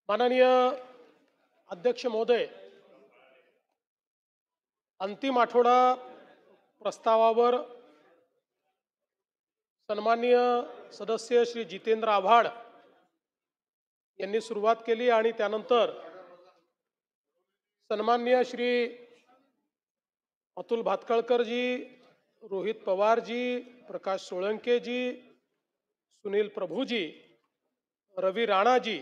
माननीय अध्यक्ष महोदय, अंतिम आठवडा प्रस्तावावर सन्माननीय सदस्य श्री जितेंद्र आव्हाड यांनी सुरुवात केली आणि त्यानंतर सन्माननीय श्री अतुल भातखळकरजी, रोहित पवारजी, प्रकाश सोळंकेजी, सुनील प्रभूजी, रवी राणाजी,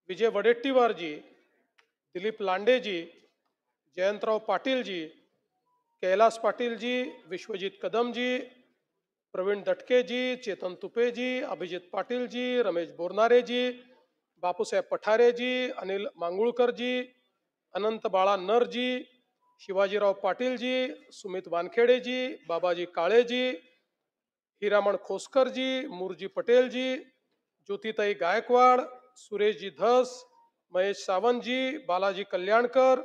विजय वडेट्टीवारजी, दिलीप लांडेजी, जयंतराव पाटीलजी, कैलास पाटीलजी, विश्वजीत कदमजी, प्रवीण दटकेजी, चेतन तुपेजी, अभिजित पाटीलजी, रमेश बोरनारेजी, बापूसाहेब पठारेजी, अनिल मांगुळकरजी, अनंत बाळा नरजी, शिवाजीराव पाटीलजी, सुमित वानखेडेजी, बाबाजी काळेजी, हिरामण खोसकरजी, मुरजी पटेलजी, ज्योतिताई गायकवाड, सुरेशजी धस, महेश सावंतजी, बालाजी कल्याणकर,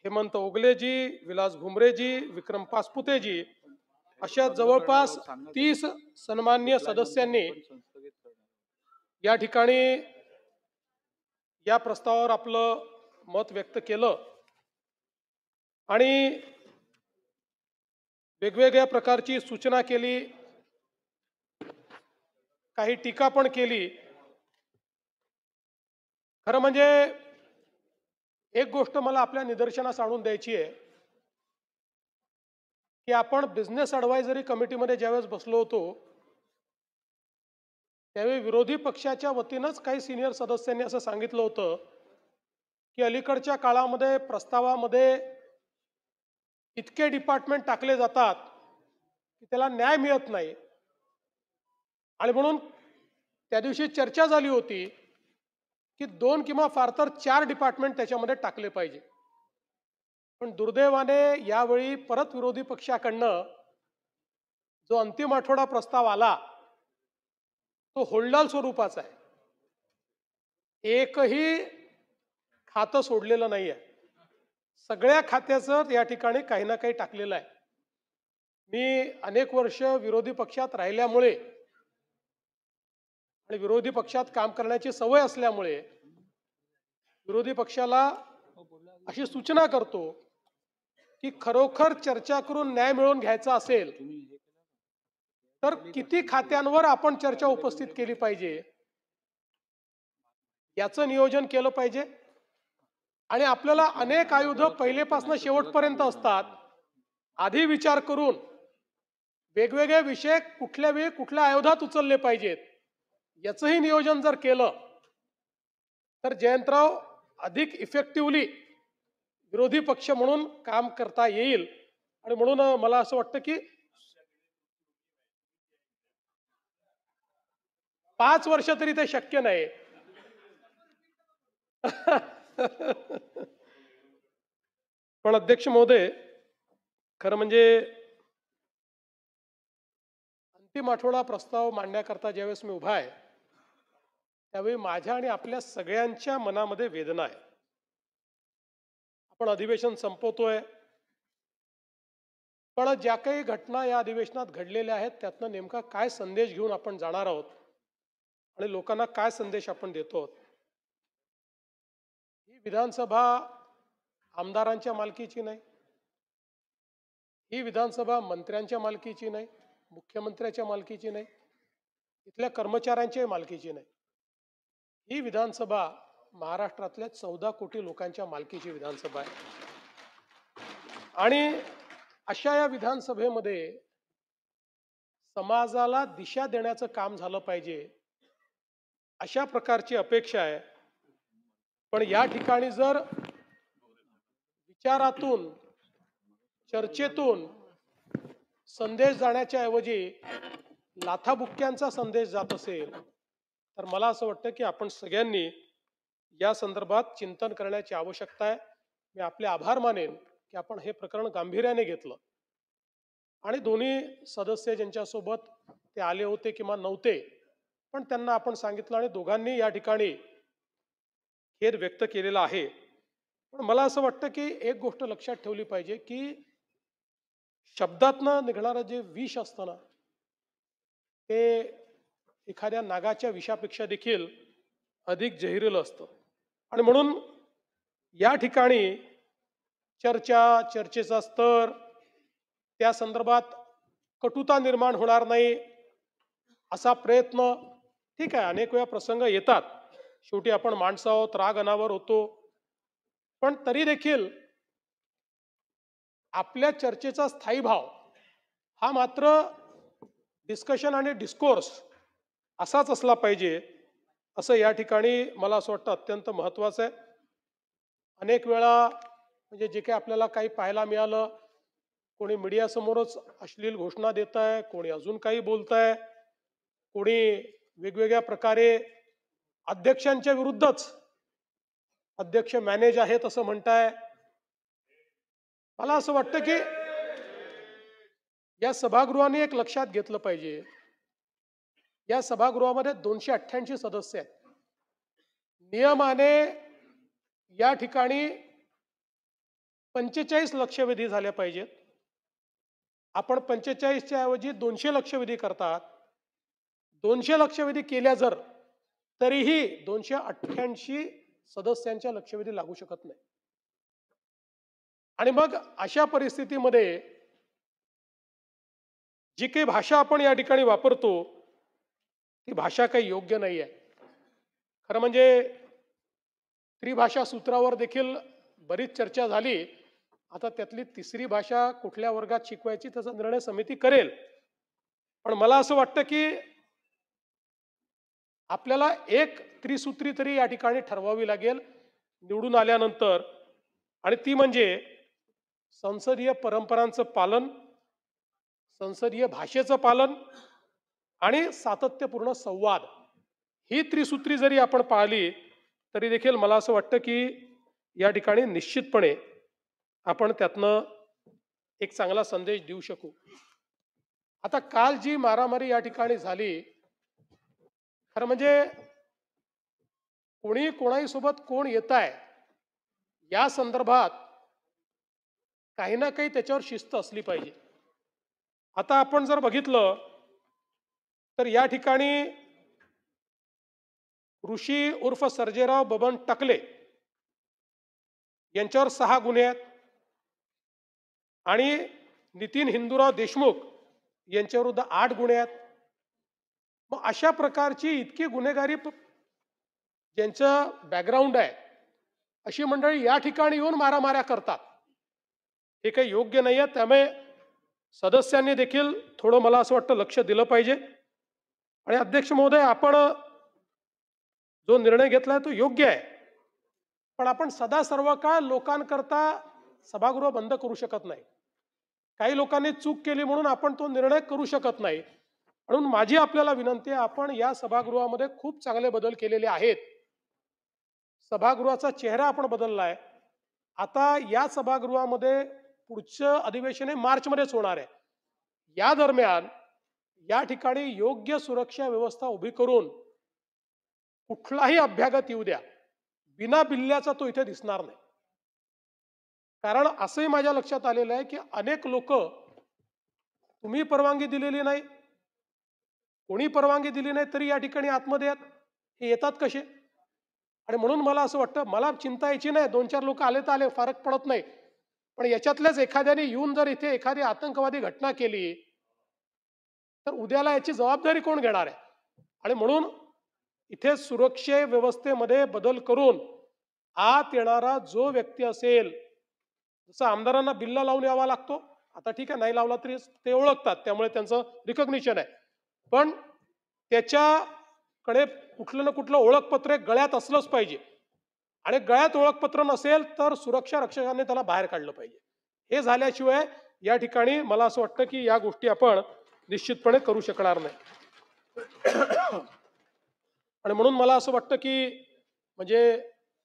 हेमंत ओगलेजी, विलास भुमरेजी, विक्रम पासपुतेजी अशा जवळपास 30 सन्माननीय सदस्यांनी या ठिकाणी या प्रस्तावावर आपलं मत व्यक्त केलं आणि वेगवेगळ्या प्रकारची सूचना केली, काही टीका पण केली. खरं म्हणजे एक गोष्ट मला आपल्या निदर्शनास आणून द्यायची आहे की आपण बिझनेस ॲडवायझरी कमिटीमध्ये ज्यावेळेस बसलो होतो त्यावेळी विरोधी पक्षाच्या वतीनंच काही सिनियर सदस्यांनी असं सांगितलं होतं की अलीकडच्या काळामध्ये प्रस्तावामध्ये इतके डिपार्टमेंट टाकले जातात की त्याला न्याय मिळत नाही आणि म्हणून त्या दिवशी चर्चा झाली होती की 2 किंवा फार तर 4 डिपार्टमेंट त्याच्यामध्ये टाकले पाहिजे. पण दुर्दैवाने यावेळी परत विरोधी पक्षाकडनं जो अंतिम आठवडा प्रस्ताव आला तो होलडाल स्वरूपाचा आहे. एकही खातं सोडलेलं नाही आहे. सगळ्या खात्याचं या ठिकाणी काही ना काही टाकलेलं आहे. मी अनेक वर्ष विरोधी पक्षात राहिल्यामुळे आणि विरोधी पक्षात काम करण्याची सवय असल्यामुळे विरोधी पक्षाला अशी सूचना करतो की खरोखर चर्चा करून न्याय मिळवून घ्यायचा असेल तर किती खात्यांवर आपण चर्चा उपस्थित केली पाहिजे याचं नियोजन केलं पाहिजे. आणि आपल्याला अनेक आयुध पहिलेपासून शेवटपर्यंत असतात. आधी विचार करून वेगवेगळे विषय कुठल्या वेळी कुठल्या आयुधात उचलले पाहिजेत याचंही नियोजन जर केलं तर जयंतराव अधिक इफेक्टिव्हली विरोधी पक्ष म्हणून काम करता येईल. आणि म्हणून मला असं वाटतं की 5 वर्ष तरी ते शक्य नाही. पण अध्यक्ष महोदय, खरं म्हणजे अंतिम आठवडा प्रस्ताव मांडण्याकरता ज्यावेळेस मी उभा आहे त्यावेळी माझ्या आणि आपल्या सगळ्यांच्या मनामध्ये वेदना आहे. आपण अधिवेशन संपवतोय, पण ज्या काही घटना या अधिवेशनात घडलेल्या आहेत त्यातनं नेमका काय संदेश घेऊन आपण जाणार आहोत आणि लोकांना काय संदेश आपण देतो आहोत. ही विधानसभा आमदारांच्या मालकीची नाही, ही विधानसभा मंत्र्यांच्या मालकीची नाही, मुख्यमंत्र्याच्या मालकीची नाही, इथल्या कर्मचाऱ्यांच्या मालकीची नाही. ही विधानसभा महाराष्ट्रातल्या 14 कोटी लोकांच्या मालकीची विधानसभा आहे. आणि अशा या विधानसभेमध्ये समाजाला दिशा देण्याचं काम झालं पाहिजे अशा प्रकारची अपेक्षा आहे. पण या ठिकाणी जर विचारातून चर्चेतून संदेश जाण्याच्या ऐवजी लाथाबुक्क्यांचा संदेश जात असेल तर मला असं वाटतं की आपण सगळ्यांनी या संदर्भात चिंतन करण्याची आवश्यकता आहे. मी आपले आभार मानेन की आपण हे प्रकरण गांभीर्याने घेतलं आणि दोन्ही सदस्य ज्यांच्यासोबत ते आले होते किंवा नव्हते पण त्यांना आपण सांगितलं आणि दोघांनी या ठिकाणी खेद व्यक्त केलेला आहे. पण मला असं वाटतं की एक गोष्ट लक्षात ठेवली पाहिजे की शब्दातनं निघणारं जे विष असतं ना ते एखाद्या नागाच्या विषापेक्षा देखील अधिक जहिरीलं असतं. आणि म्हणून या ठिकाणी चर्चेचा स्तर, त्या संदर्भात कटुता निर्माण होणार नाही असा प्रयत्न, ठीक आहे, अनेक वेळा प्रसंग येतात, शेवटी आपण माणसं आहोत, राग अनावर होतो, पण तरी देखील आपल्या चर्चेचा स्थायी भाव हा मात्र डिस्कशन आणि डिस्कोर्स असाच असला पाहिजे, असं या ठिकाणी मला असं वाटतं अत्यंत महत्त्वाचं आहे. अनेक वेळा म्हणजे जे काही आपल्याला काही पाहायला मिळालं, कोणी मीडियासमोरच अश्लील घोषणा देत आहे, कोणी अजून काही बोलत आहे, कोणी वेगवेगळ्या प्रकारे अध्यक्षांच्या विरुद्धच अध्यक्ष मॅनेज आहेत असं म्हणताय. मला असं वाटतं की या सभागृहाने एक लक्षात घेतलं पाहिजे, या सभागृहामध्ये 288 सदस्य आहेत. नियमाने या ठिकाणी 45 लक्षवेधी झाल्या पाहिजेत. आपण 45च्या ऐवजी 200 लक्षवेधी करतात. 200 लक्षवेधी केल्या जर तरीही 288 सदस्यांच्या लक्षवेधी लागू शकत नाही. आणि मग अशा परिस्थितीमध्ये जी काही भाषा आपण या ठिकाणी वापरतो ती भाषा काही योग्य नाही आहे. खरं म्हणजे त्रिभाषा सूत्रावर देखील बरीच चर्चा झाली. आता त्यातली तिसरी भाषा कुठल्या वर्गात शिकवायची त्याचा निर्णय समिती करेल. पण मला असं वाटतं की आपल्याला एक त्रिसूत्री तरी या ठिकाणी ठरवावी लागेल निवडून आल्यानंतर, आणि ती म्हणजे संसदीय परंपरांचं पालन, संसदीय भाषेचं पालन आणि सातत्यपूर्ण संवाद. ही त्रिसूत्री जरी आपण पाळली तरी देखील मला असं वाटतं की या ठिकाणी निश्चितपणे आपण त्यातनं एक चांगला संदेश देऊ शकू. आता काल जी मारामारी या ठिकाणी झाली, खरं म्हणजे कोणी कोणाही सोबत कोण येत आहे या संदर्भात काही ना काही त्याच्यावर शिस्त असली पाहिजे. आता आपण जर बघितलं तर या ठिकाणी ऋषी उर्फ सर्जेराव बबन टकले यांच्यावर 6 गुन्हे आहेत आणि नितीन हिंदूराव देशमुख यांच्याविरुद्ध 8 गुन्हे आहेत. मग अशा प्रकारची इतकी गुन्हेगारी ज्यांचं बॅकग्राऊंड आहे अशी मंडळी या ठिकाणी येऊन मारामाऱ्या करतात, हे काही योग्य नाही आहे. त्यामुळे सदस्यांनी देखील थोडं मला असं वाटतं लक्ष दिलं पाहिजे. आणि अध्यक्ष महोदय, आपण जो निर्णय घेतलाय तो योग्य आहे, पण आपण सदा सर्व काळ लोकांकरता सभागृह बंद करू शकत नाही. काही लोकांनी चूक केली म्हणून आपण तो निर्णय करू शकत नाही. म्हणून माझी आपल्याला विनंती आहे, आपण या सभागृहामध्ये खूप चांगले बदल केलेले आहेत. सभागृहाचा चेहरा आपण बदललाय. आता या सभागृहामध्ये पुढचं अधिवेशन हे मार्चमध्येच होणार आहे. या दरम्यान या ठिकाणी योग्य सुरक्षा व्यवस्था उभी करून कुठलाही अभ्यागत येऊ द्या, बिना बिल्ल्याचा तो इथे दिसणार नाही. कारण असंही माझ्या लक्षात आलेलं आहे की अनेक लोक, तुम्ही परवानगी दिलेली नाही, कोणी परवानगी दिली नाही तरी या ठिकाणी आतमध्ये हे येतात कसे? आणि म्हणून मला असं वाटतं, मला चिंता यायची नाही, 2-4 लोक आले तर आले, फरक पडत नाही. पण याच्यातल्याच एखाद्याने येऊन जर इथे एखादी आतंकवादी घटना केली तर उद्याला याची जबाबदारी कोण घेणार आहे? आणि म्हणून इथे सुरक्षा व्यवस्थेमध्ये बदल करून आत येणारा जो व्यक्ती असेल, जसं आमदारांना बिल्ला लावून यावा लागतो, आता ठीक आहे, नाही लावला तरी ते ओळखतात, त्यामुळे त्यांचं रिकॉग्निशन आहे, पण त्याच्याकडे कुठलं ना कुठलं ओळखपत्र गळ्यात असलंच पाहिजे. आणि गळ्यात ओळखपत्र नसेल तर सुरक्षा रक्षकांनी त्याला बाहेर काढलं पाहिजे. हे झाल्याशिवाय या ठिकाणी मला असं वाटतं की या गोष्टी आपण निश्चितपणे करू शकणार नाही. आणि म्हणून मला असं वाटतं की म्हणजे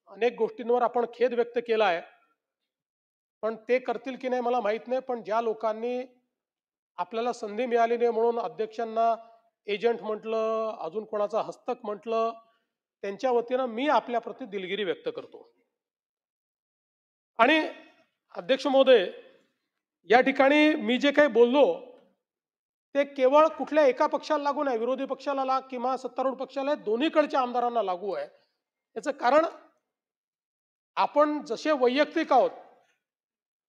अनेक गोष्टींवर आपण खेद व्यक्त केला आहे, पण ते करतील की नाही मला माहित नाही. पण ज्या लोकांनी आपल्याला संधी मिळाली नाही म्हणून अध्यक्षांना एजंट म्हटलं, अजून कोणाचा हस्तक म्हटलं, त्यांच्या वतीनं मी आपल्याप्रती दिलगिरी व्यक्त करतो. आणि अध्यक्ष महोदय, या ठिकाणी मी जे काही बोललो ते केवळ कुठल्या एका पक्षाला लागू नाही, विरोधी पक्षाला किंवा सत्तारूढ पक्षाला, दोन्हीकडच्या आमदारांना लागू आहे. याचं कारण आपण जसे वैयक्तिक आहोत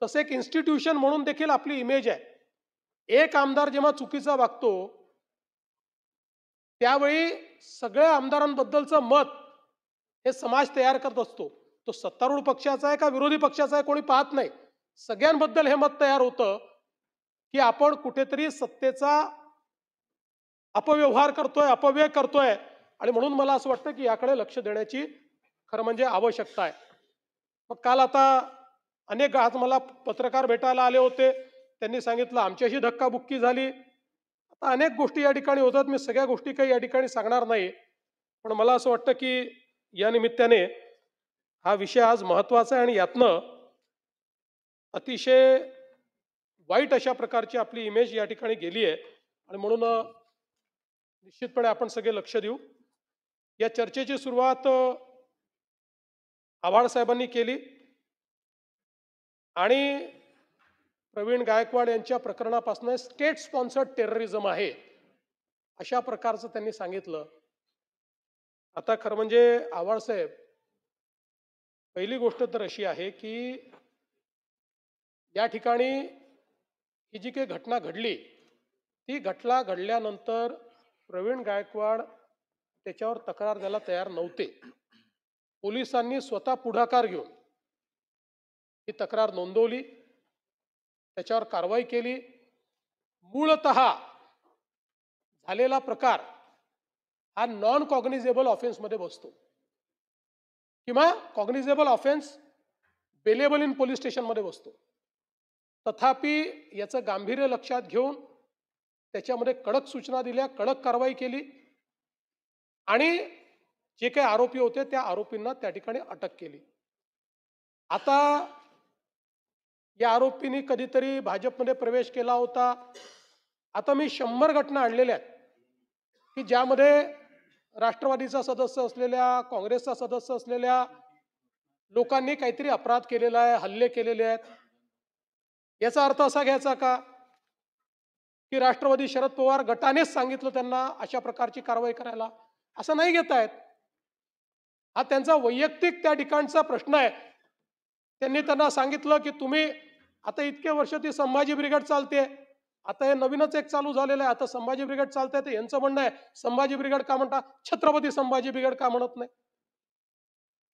तसे एक इन्स्टिट्यूशन म्हणून देखील आपली इमेज आहे। एक आमदार जेव्हा चुकीचा वागतो त्यावेळी सगळ्या आमदारांबद्दलचं मत हे समाज तयार करत असतो। तो सत्तारूढ पक्षाचा आहे का विरोधी पक्षाचा आहे कोणी पाहत नाही, सगळ्यांबद्दल हे मत तयार होतं की आपण कुठेतरी सत्तेचा अपव्यवहार करतोय, अपव्यय करतोय। आणि म्हणून मला असं वाटतं की याकडे लक्ष देण्याची खरं म्हणजे आवश्यकता आहे। मग काल आता अनेक आज मला पत्रकार भेटायला आले होते, त्यांनी सांगितलं आमच्याशी धक्काबुक्की झाली। आता अनेक गोष्टी या ठिकाणी होतात, मी सगळ्या गोष्टी काही या ठिकाणी सांगणार नाही, पण मला असं वाटतं की या निमित्ताने हा विषय आज महत्त्वाचा आहे आणि यातनं अतिशय वाईट अशा प्रकारची आपली इमेज या ठिकाणी गेली आहे। आणि म्हणून निश्चितपणे आपण सगळे लक्ष देऊ। या चर्चेची सुरुवात आव्हाड साहेबांनी केली आणि प्रवीण गायकवाड यांच्या प्रकरणापासून स्टेट स्पॉन्सर्ड टेररिझम आहे अशा प्रकारचं त्यांनी सांगितलं। आता खरं म्हणजे आव्हाड साहेब, पहिली गोष्ट तर अशी आहे की या ठिकाणी ही जी काही घटना घडली ती घटना घडल्यानंतर प्रवीण गायकवाड त्याच्यावर तक्रार द्यायला तयार नव्हते। पोलिसांनी स्वतः पुढाकार घेऊन ही तक्रार नोंदवली, त्याच्यावर कारवाई केली। मूळतः झालेला प्रकार हा नॉन कॉग्निझेबल ऑफेन्स मध्ये बसतो किंवा cognizable offence bailable in police station मध्ये बसतो। तथापि याचं गांभीर्य लक्षात घेऊन त्याच्यामध्ये कडक सूचना दिल्या, कडक कारवाई केली आणि जे काही आरोपी होते त्या आरोपींना त्या ठिकाणी अटक केली। आता या आरोपींनी कधीतरी भाजपमध्ये प्रवेश केला होता। आता मी 100 घटना आणलेल्या आहेत की ज्यामध्ये राष्ट्रवादीचा सदस्य असलेल्या, काँग्रेसचा सदस्य असलेल्या लोकांनी काहीतरी अपराध केलेला आहे, हल्ले केलेले आहेत। याचा अर्थ असा घ्यायचा का की राष्ट्रवादी शरद पवार गटानेच सांगितलं त्यांना अशा प्रकारची कारवाई करायला? असं नाही घेता येत। हा त्यांचा वैयक्तिक त्या ठिकाणचा प्रश्न आहे। त्यांनी त्यांना सांगितलं की तुम्ही आता इतके वर्ष ती संभाजी ब्रिगेड चालते, आता हे नवीनच एक चालू झालेलं आहे, आता संभाजी ब्रिगेड चालते, तर यांचं म्हणणं आहे संभाजी ब्रिगेड का म्हणता, छत्रपती संभाजी ब्रिगेड का म्हणत नाही?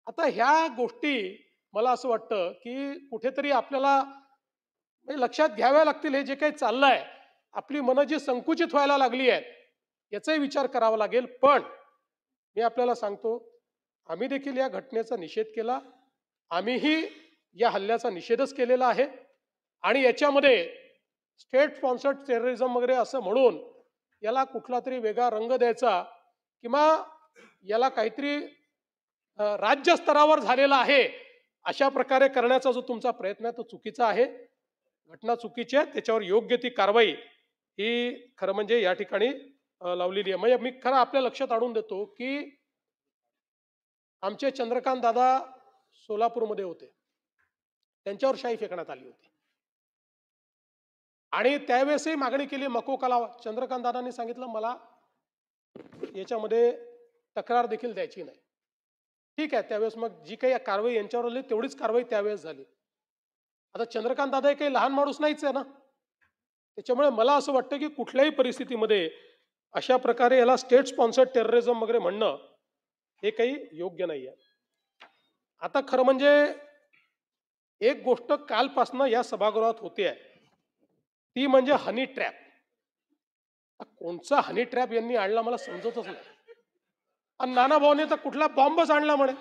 आता ह्या गोष्टी मला असं वाटतं की कुठेतरी आपल्याला लक्षात घ्याव्या लागतील। हे जे काही चाललंय, आपली मनं जी संकुचित व्हायला लागली आहेत याचाही विचार करावा लागेल। पण मी आपल्याला सांगतो, आम्ही देखील या घटनेचा निषेध केला, आम्हीही या हल्ल्याचा निषेधच केलेला आहे आणि याच्यामध्ये स्टेट स्पॉन्सर्ड टेररिझम वगैरे असं म्हणून याला कुठला तरी वेगळा रंग द्यायचा किंवा याला काहीतरी राज्य स्तरावर झालेला आहे अशा प्रकारे करण्याचा जो तुमचा प्रयत्न आहे तो चुकीचा आहे। घटना चुकीची आहे, त्याच्यावर योग्य ती कारवाई ही खरं म्हणजे या ठिकाणी लावलेली आहे। म्हणजे मी खरं आपल्या लक्षात आणून देतो की आमचे चंद्रकांत दादा सोलापूरमध्ये होते, त्यांच्यावर शाई फेकण्यात आली होती आणि त्यावेळेसही मागणी केली मकोकाला। चंद्रकांत दादांनी सांगितलं मला याच्यामध्ये तक्रार देखील द्यायची नाही। ठीक आहे, त्यावेळेस मग जी काही कारवाई यांच्यावर झाली तेवढीच कारवाई त्यावेळेस झाली। आता चंद्रकांत दादा काही लहान माणूस नाहीच आहे ना, त्याच्यामुळे मला असं वाटतं की कुठल्याही परिस्थितीमध्ये अशा प्रकारे याला स्टेट स्पॉन्सर्ड टेररिझम वगैरे म्हणणं हे काही योग्य नाही आहे। आता खरं म्हणजे एक गोष्ट कालपासनं या सभागृहात होते आहे ती म्हणजे हनी ट्रॅप। कोणचा हनी ट्रॅप यांनी आणला मला समजतच नाही। आणि नानाभाऊने तर कुठला बॉम्बच आणला म्हणे,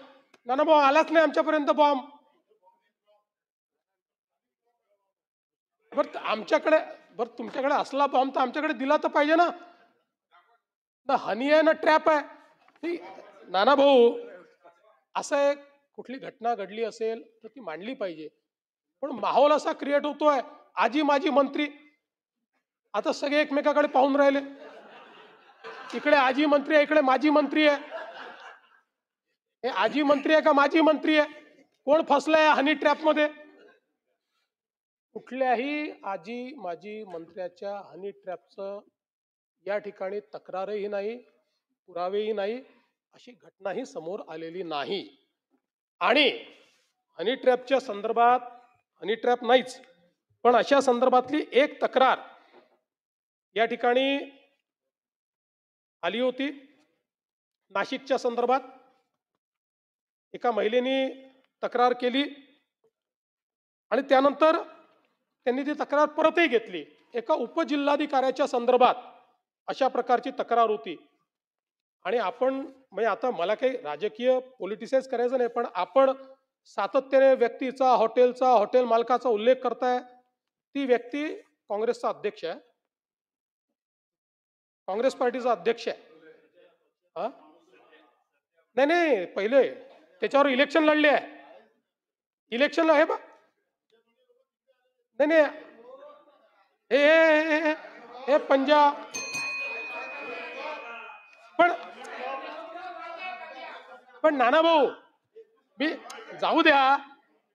नानाभाऊ आलाच नाही आमच्यापर्यंत बॉम्ब। बरं आमच्याकडे, बरं तुमच्याकडे असला बॉम्ब तर आमच्याकडे दिला तर पाहिजे ना। ना हनी आहे ना ट्रॅप आहे। नानाभाऊ असं एक कुठली घटना घडली असेल तर ती मांडली पाहिजे, पण माहोल असा क्रिएट होतोय आजी माजी मंत्री, आता सगळे एकमेकाकडे पाहून राहिले, इकडे आजी मंत्री आहे, इकडे माजी मंत्री आहे। हे आजी मंत्री आहे का माजी मंत्री आहे? कोण फसलाय हनी ट्रॅप मध्ये? कुठल्याही आजी माजी मंत्र्याच्या हनी ट्रॅपचं या ठिकाणी तक्रारही नाही, पुरावेही नाही। अशी घटनाही समोर आलेली नाही. आणि हनी ट्रॅपच्या संदर्भात, हनी ट्रॅप नाहीच, पण अशा संदर्भातली एक तक्रार या ठिकाणी आली होती. नाशिकच्या संदर्भात एका महिलेने तक्रार केली आणि त्यानंतर त्यांनी ती तक्रार परतही घेतली. एका उपजिल्हाधिकाऱ्याच्या संदर्भात अशा प्रकारची तक्रार होती. आणि आपण म्हणजे आता मला काही राजकीय पॉलिटिसाइज करायचं नाही, पण आपण सातत्याने व्यक्तीचा, हॉटेलचा, हॉटेल मालकाचा उल्लेख करताय. ती व्यक्ती काँग्रेसचा अध्यक्ष आहे, काँग्रेस पार्टीचा अध्यक्ष आहे. हा नाही नाही, पहिले त्याच्यावर इलेक्शन लढले आहे. इलेक्शनला आहे बा. नाही नाही, हे हे हे हे पंजाब. पण पण नाना भाऊ, मी जाऊ द्या.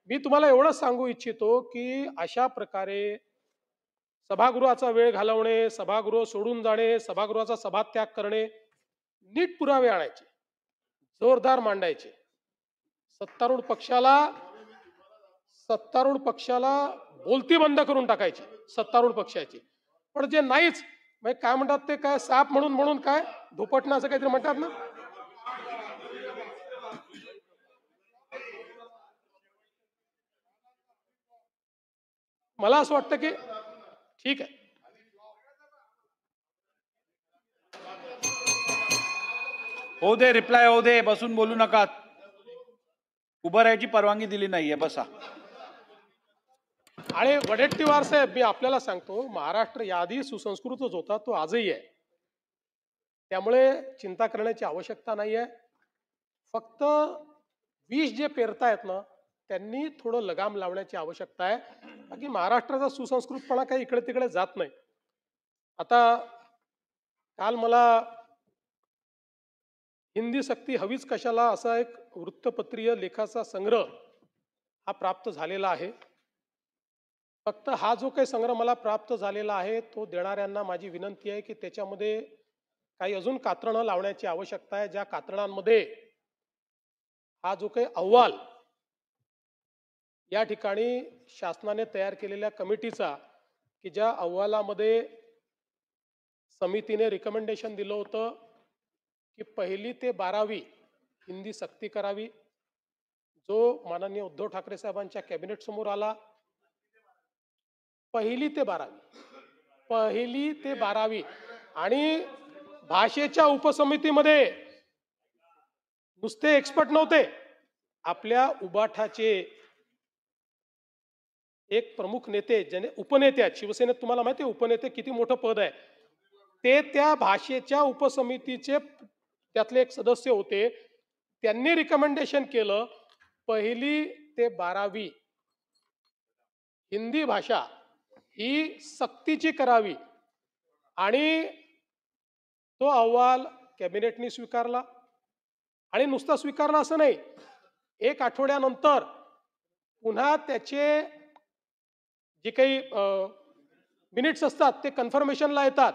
मी तुम्हाला एवढंच सांगू इच्छितो की अशा प्रकारे सभागृहाचा वेळ घालवणे, सभागृह सोडून जाणे, सभागृहाचा सभात्याग करणे, नीट पुरावे आणायचे, जोरदार मांडायचे. सत्तारूढ पक्षाला सत्तारूढ पक्षाला बोलती बंद करून टाकायची, सत्तारूढ पक्षाची. पण जे नाहीच, म्हणजे काय म्हणतात ते, काय साप म्हणून म्हणून काय धुपटणं असं काहीतरी म्हणतात ना. मला असं वाटतं की ठीक आहे. होऊ दे, रिप्लाय होऊ दे, बसून बोलू नका. उभं राहायची परवानगी दिली नाहीये, बसा. आणि वडेट्टीवार साहेब, मी आपल्याला सांगतो, महाराष्ट्र याआधी सुसंस्कृतच होता, तो आजही आहे. त्यामुळे चिंता करण्याची आवश्यकता नाही आहे. फक्त विष जे पेरतायत ना, त्यांनी थोडं लगाम लावण्याची आवश्यकता आहे. बाकी महाराष्ट्राचा सुसंस्कृतपणा काही इकडे तिकडे जात नाही. आता काल मला हिंदी सक्ती हवीच कशाला असा एक वृत्तपत्रीय लेखाचा संग्रह हा प्राप्त झालेला आहे. फक्त हा जो काही संग्रह मला प्राप्त झालेला आहे, तो देणाऱ्यांना माझी विनंती आहे की त्याच्यामध्ये काही अजून कात्रणं लावण्याची आवश्यकता आहे. ज्या कात्रणांमध्ये हा जो काही अहवाल या ठिकाणी शासनाने तयार केलेल्या कमिटीचा, की ज्या अहवालामध्ये समितीने रिकमेंडेशन दिलं होतं की 1ली ते 12वी हिंदी सक्ती करावी, जो माननीय उद्धव ठाकरे साहेबांच्या कॅबिनेट समोर आला. 1ली ते 12वी. आणि भाषेच्या उपसमितीमध्ये नुसते एक्सपर्ट नव्हते, आपल्या उबाठाचे एक प्रमुख नेते, ज्याने उपनेते आहेत शिवसेनेत, तुम्हाला माहिती आहे उपनेते किती मोठं पद आहे, ते त्या भाषेच्या उपसमितीचे त्यातले एक सदस्य होते. त्यांनी रिकमेंडेशन केलं 1ली ते 12वी हिंदी भाषा ही सक्तीची करावी. आणि तो अहवाल कॅबिनेटने स्वीकारला. आणि नुसता स्वीकारला असं नाही, 1 आठवड्यानंतर पुन्हा त्याचे जे काही मिनिट्स असतात ते कन्फर्मेशनला येतात.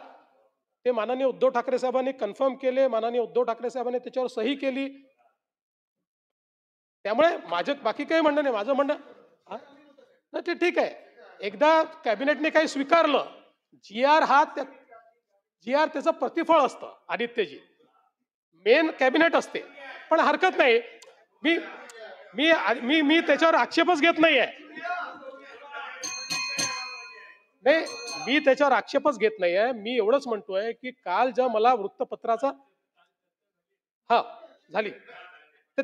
ते माननीय उद्धव ठाकरे साहेबांनी कन्फर्म केले, माननीय उद्धव ठाकरे साहेबांनी त्याच्यावर सही केली. त्यामुळे माझं बाकी काही म्हणणं नाही. माझं म्हणणं ते ठीक आहे, एकदा कॅबिनेटने काही स्वीकारलं, GR त्याचं प्रतिफळ असतं. आदित्यजी, मेन कॅबिनेट असते, पण हरकत नाही. मी मी मी मी त्याच्यावर आक्षेपच घेत नाहीये. नाही, मी त्याच्यावर आक्षेपच घेत नाहीये. मी एवढंच म्हणतोय की काल ज्या मला वृत्तपत्राचा झाली, तर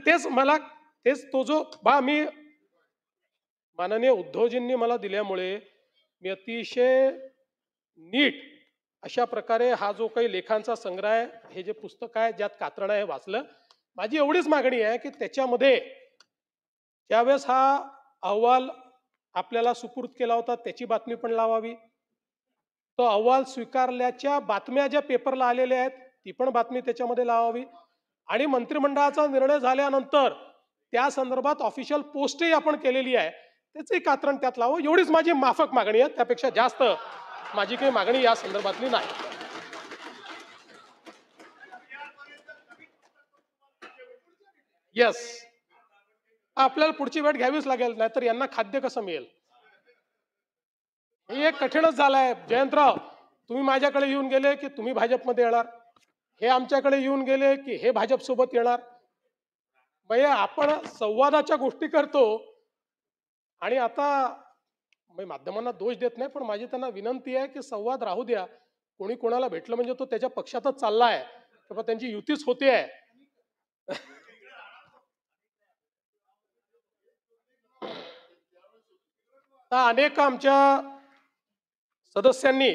तेच तो जो मी माननीय उद्धवजींनी मला दिल्यामुळे मी अतिशय नीट अशा प्रकारे हा जो काही लेखांचा संग्रह आहे, हे जे पुस्तक आहे ज्यात कात्रणं आहे, वाचलं. माझी एवढीच मागणी आहे की त्याच्यामध्ये ज्यावेळेस हा अहवाल आपल्याला सुपूर्द केला होता त्याची बातमी पण लावावी. तो अहवाल स्वीकारल्याच्या बातम्या ज्या पेपरला आलेल्या आहेत ती पण बातमी त्याच्यामध्ये लावावी. आणि मंत्रिमंडळाचा निर्णय झाल्यानंतर त्या संदर्भात ऑफिशियल पोस्टही आपण केलेली आहे, त्याचंही कात्रण त्यात लावावं. एवढीच माझी माफक मागणी आहे. त्यापेक्षा जास्त माझी काही मागणी या संदर्भातली नाही. येस, आपल्याला पुढची भेट घ्यावीच लागेल, नाहीतर यांना खाद्य कसं मिळेल? हे एक कठीणच झालंय जयंतराव. तुम्ही माझ्याकडे येऊन गेले की तुम्ही भाजपमध्ये येणार, हे आमच्याकडे येऊन गेले की हे भाजप सोबत येणार. म्हणजे आपण संवादाच्या गोष्टी करतो. आणि आता मी माध्यमांना दोष देत नाही, पण माझी त्यांना विनंती आहे की संवाद राहू द्या. कोणी कोणाला भेटलं म्हणजे तो त्याच्या पक्षातच चाललाय किंवा त्यांची युतीच होते आहे. आता अनेक आमच्या सदस्यांनी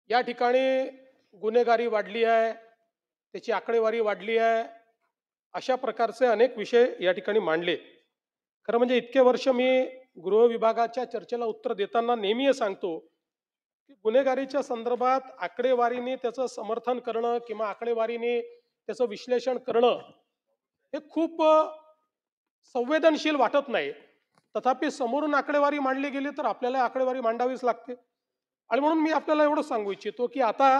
या ठिकाणी गुन्हेगारी वाढली आहे, त्याची आकडेवारी वाढली आहे, अशा प्रकारचे अनेक विषय या ठिकाणी मांडले. खरं म्हणजे इतके वर्ष मी गृह विभागाच्या चर्चेला उत्तर देताना नेहमी हे सांगतो की गुन्हेगारीच्या संदर्भात आकडेवारीने त्याचं समर्थन करणं किंवा आकडेवारीने त्याचं विश्लेषण करणं हे खूप संवेदनशील वाटत नाही. तथापि समोरून आकडेवारी मांडली गेली तर आपल्याला आकडेवारी मांडावीच लागते. आणि म्हणून मी आपल्याला एवढं सांगू इच्छितो की आता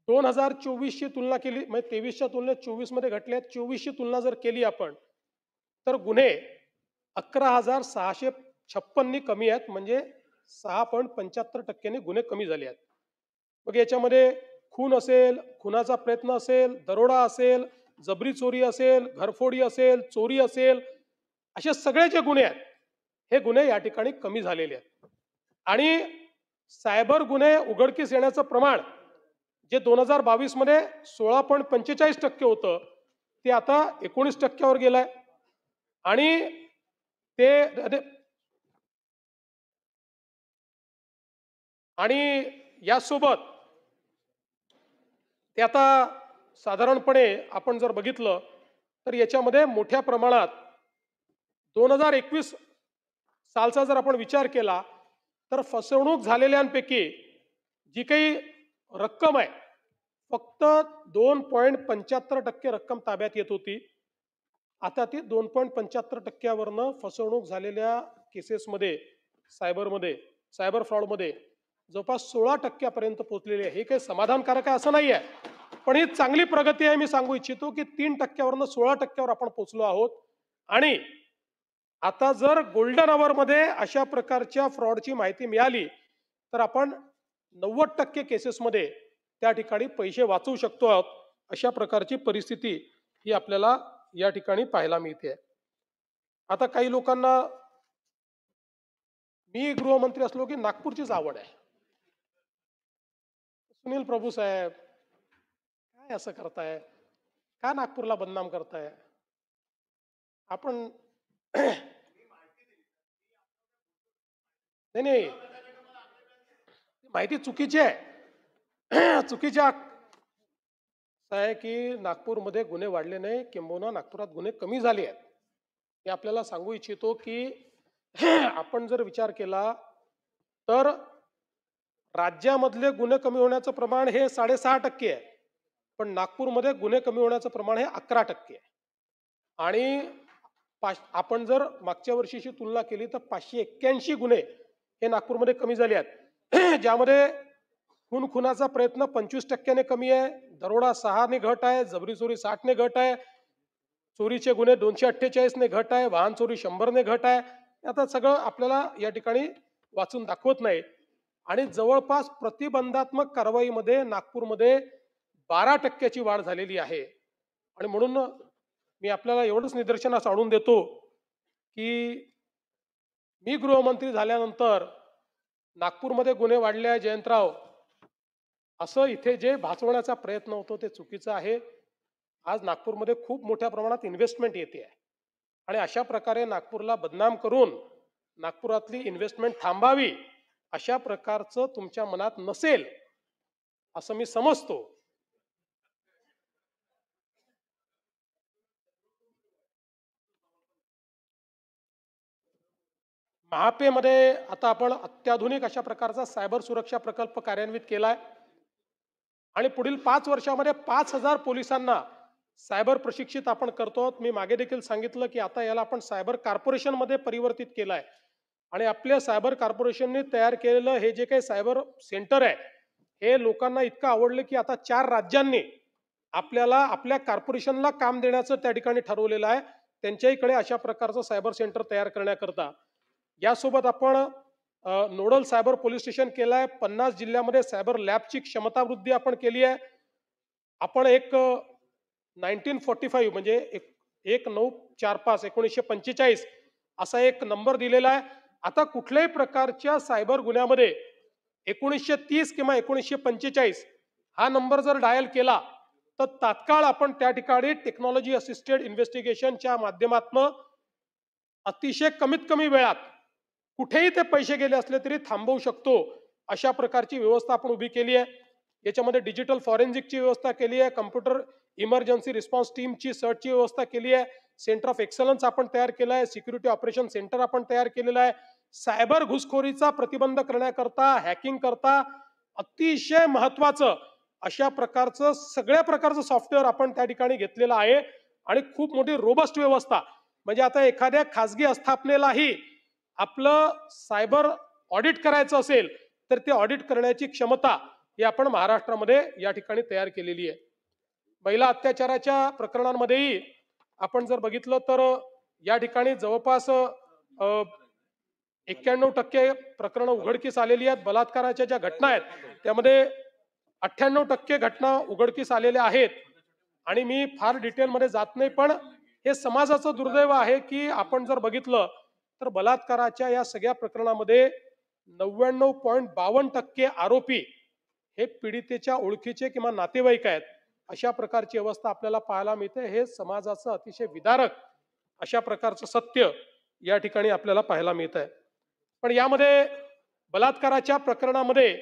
2024ची तुलना केली, म्हणजे 23च्या तुलनेत 24 मध्ये घटल्यात, 24ची तुलना जर केली आपण तर गुन्हे 11,656 कमी आहेत, म्हणजे 6.75% गुन्हे कमी झाले आहेत. मग याच्यामध्ये खून असेल, खुनाचा प्रयत्न असेल, दरोडा असेल, जबरी चोरी असेल, घरफोडी असेल, चोरी असेल, असे सगळे जे गुन्हे आहेत हे गुन्हे या ठिकाणी कमी झालेले आहेत. आणि सायबर गुन्हे उघडकीस येण्याचं प्रमाण जे 2022 मध्ये 16.45% होतं ते आता 19%वर गेलंय. आणि ते आणि यासोबत ते आता साधारणपणे आपण जर बघितलं तर याच्यामध्ये मोठ्या प्रमाणात 2021 सालचा जर आपण विचार केला तर फसवणूक झालेल्यांपैकी जी काही रक्कम आहे फक्त 2.75% रक्कम ताब्यात येत होती. आता ती 2.75%वरनं फसवणूक झालेल्या केसेसमध्ये सायबर फ्रॉडमध्ये जवळपास 16% पोहोचलेली आहे. हे काही समाधानकारक आहे असं नाही आहे, पण ही चांगली प्रगती आहे. मी सांगू इच्छितो की 3%वरनं 16%वर आपण पोहोचलो आहोत. आणि आता जर गोल्डन अवरमध्ये अशा प्रकारच्या फ्रॉडची माहिती मिळाली तर आपण 90% केसेसमध्ये त्या ठिकाणी पैसे वाचवू शकतो आहोत. अशा प्रकारची परिस्थिती ही आपल्याला या ठिकाणी पाहायला मिळते. आता काही लोकांना मी गृहमंत्री असलो की नागपूरचीच आवड आहे. सुनील प्रभू साहेब काय असं करताय, का नागपूरला बदनाम करताय आपण? नाही नाही, माहिती चुकीची आहे. चुकीच्या आहे की नागपूरमध्ये गुन्हे वाढले नाही, किंबहुना नागपुरात गुन्हे कमी झाले आहेत. हे आपल्याला सांगू इच्छितो की आपण जर विचार केला तर राज्यामधले गुन्हे कमी होण्याचं प्रमाण हे 6.5% आहे, पण नागपूरमध्ये गुन्हे कमी होण्याचं प्रमाण हे 11% आहे. आणि आपण जर मागच्या वर्षीची तुलना केली तर 581 गुन्हे हे नागपूरमध्ये कमी झाले आहेत, ज्यामध्ये खुनाचा प्रयत्न 25%ने कमी आहे, दरोडा 6ने घट आहे, जबरी चोरी 60ने घट आहे, चोरीचे गुन्हे 248ने घट आहे, वाहन चोरी 100ने घट आहे. आता सगळं आपल्याला या ठिकाणी वाचून दाखवत नाही. आणि जवळपास प्रतिबंधात्मक कारवाईमध्ये नागपूरमध्ये 12%ची वाढ झालेली आहे. आणि म्हणून मी आपल्याला एवढंच निदर्शनास आणून देतो की मी गृहमंत्री झाल्यानंतर नागपूरमध्ये गुन्हे वाढले आहे जयंतराव, असं इथे जे भासवण्याचा प्रयत्न होतो ते चुकीचं आहे. आज नागपूरमध्ये खूप मोठ्या प्रमाणात इन्व्हेस्टमेंट येते आहे आणि अशा प्रकारे नागपूरला बदनाम करून नागपुरातली इन्व्हेस्टमेंट थांबावी अशा प्रकारचं तुमच्या मनात नसेल असं मी समजतो. महापेमध्ये आता आपण अत्याधुनिक अशा प्रकारचा सायबर सुरक्षा प्रकल्प कार्यान्वित केलाय आणि पुढील 5 वर्षामध्ये 5,000 पोलिसांना सायबर प्रशिक्षित आपण करतो. मी मागे देखील सांगितलं की आता याला आपण सायबर कॉर्पोरेशन मध्ये परिवर्तित केलाय आणि आपल्या सायबर कॉर्पोरेशनने तयार केलेलं हे जे काही सायबर सेंटर आहे हे लोकांना इतकं आवडलं की आता 4 राज्यांनी आपल्याला आपल्या कॉर्पोरेशनला काम देण्याचं त्या ठिकाणी ठरवलेलं आहे. त्यांच्याकडे अशा प्रकारचं सायबर सेंटर तयार करण्याकरता यासोबत आपण नोडल सायबर पोलीस स्टेशन केलं आहे. 50 जिल्ह्यामध्ये सायबर लॅबची क्षमता वृद्धी आपण केली आहे. आपण एक 1945 म्हणजे 1945 असा एक नंबर दिलेला आहे. आता कुठल्याही प्रकारच्या सायबर गुन्ह्यामध्ये 1930 किंवा 1945 हा नंबर जर डायल केला तर तात्काळ आपण त्या ठिकाणी टेक्नॉलॉजी असिस्टेड इन्व्हेस्टिगेशनच्या माध्यमातून अतिशय कमीत कमी वेळात कुठेही ते पैसे गेले असले तरी थांबवू शकतो. अशा प्रकारची व्यवस्था आपण उभी केली आहे. याच्यामध्ये डिजिटल फॉरेन्सिकची व्यवस्था केली आहे. कम्प्युटर इमर्जन्सी रिस्पॉन्स टीमची सर्चची व्यवस्था केली आहे. सेंटर ऑफ एक्सलन्स आपण तयार केलं आहे. सिक्युरिटी ऑपरेशन सेंटर आपण तयार केलेलं आहे. सायबर घुसखोरीचा प्रतिबंध करण्याकरता, हॅकिंग करता अतिशय महत्वाचं अशा प्रकारचं सगळ्या प्रकारचं सॉफ्टवेअर आपण त्या ठिकाणी घेतलेलं आहे आणि खूप मोठी रोबस्ट व्यवस्था. म्हणजे आता एखाद्या खासगी आस्थापनेलाही आपलं सायबर ऑडिट करायचं असेल तर ते ऑडिट करण्याची क्षमता ही आपण महाराष्ट्रामध्ये या ठिकाणी तयार केलेली आहे. महिला अत्याचाराच्या प्रकरणांमध्येही आपण जर बघितलं तर या ठिकाणी जवळपास 91% प्रकरणं उघडकीस आलेली आहेत. बलात्काराच्या ज्या घटना आहेत त्यामध्ये 98% घटना उघडकीस आलेल्या आहेत. आणि मी फार डिटेलमध्ये जात नाही, पण हे समाजाचं दुर्दैव आहे की आपण जर बघितलं तर बलात्काराच्या या सगळ्या प्रकरणामध्ये 99.52% आरोपी हे पीडितेच्या ओळखीचे किंवा नातेवाईक आहेत. अशा प्रकारची अवस्था आपल्याला पाहायला मिळते. हे समाजाचं अतिशय विदारक अशा प्रकारचं सत्य या ठिकाणी आपल्याला पाहायला मिळत आहे. पण यामध्ये बलात्काराच्या प्रकरणामध्ये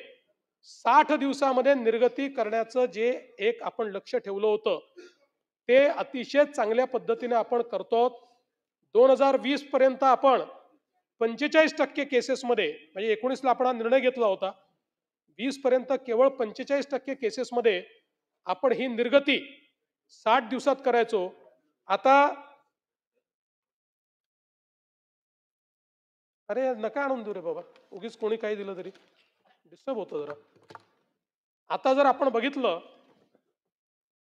60 दिवसामध्ये निर्गती करण्याचं जे एक आपण लक्ष ठेवलं होतं ते अतिशय चांगल्या पद्धतीने आपण करतो. 2020 पर्यंत आपण 45% केसेसमध्ये, म्हणजे 19ला आपण हा निर्णय घेतला होता, 20 पर्यंत केवळ 45% केसेसमध्ये आपण ही निर्गती 60 दिवसात करायचो. आता अरे नका आणून देऊ रे बाबा, उगीच कोणी काही दिलं तरी डिस्टर्ब होतं जरा. आता जर आपण बघितलं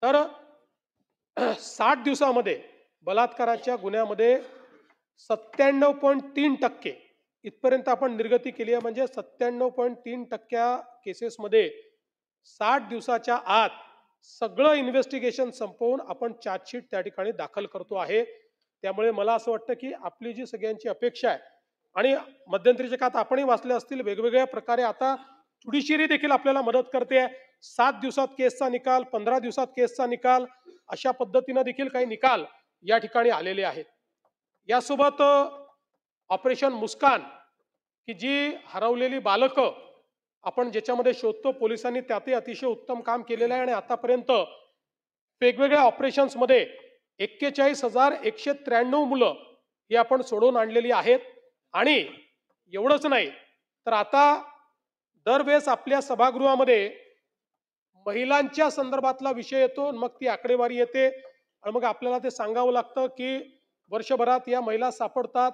तर 60 दिवसामध्ये बलात्काराच्या गुन्ह्यामध्ये 97.3% इथपर्यंत आपण निर्गती केली आहे. म्हणजे 97.3% केसेसमध्ये 60 दिवसाच्या आत सगळं इन्व्हेस्टिगेशन संपवून आपण चार्जशीट त्या ठिकाणी दाखल करतो आहे. त्यामुळे मला असं वाटतं की आपली जी सगळ्यांची अपेक्षा आहे, आणि मध्यंतरीच्या काळात आपणही वाचले असतील, वेगवेगळ्या प्रकारे आता ज्युडिशियरी देखील आपल्याला मदत करते. 7 दिवसात केसचा निकाल, 15 दिवसात केसचा निकाल, अशा पद्धतीनं देखील काही निकाल या ठिकाणी आलेले आहेत. यासोबत ऑपरेशन मुस्कान की जी हरवलेली बालकं आपण ज्याच्यामध्ये शोधतो, पोलिसांनी त्यातही अतिशय उत्तम काम केलेलं आहे. आणि आतापर्यंत वेगवेगळ्या ऑपरेशन्समध्ये 41,193 मुलं ही आपण सोडवून आणलेली आहेत. आणि एवढंच नाही तर आता दरवेळेस आपल्या सभागृहामध्ये महिलांच्या संदर्भातला विषय येतो, मग ती आकडेवारी येते आणि मग आपल्याला ते सांगावं लागतं की वर्षभरात या महिला सापडतात,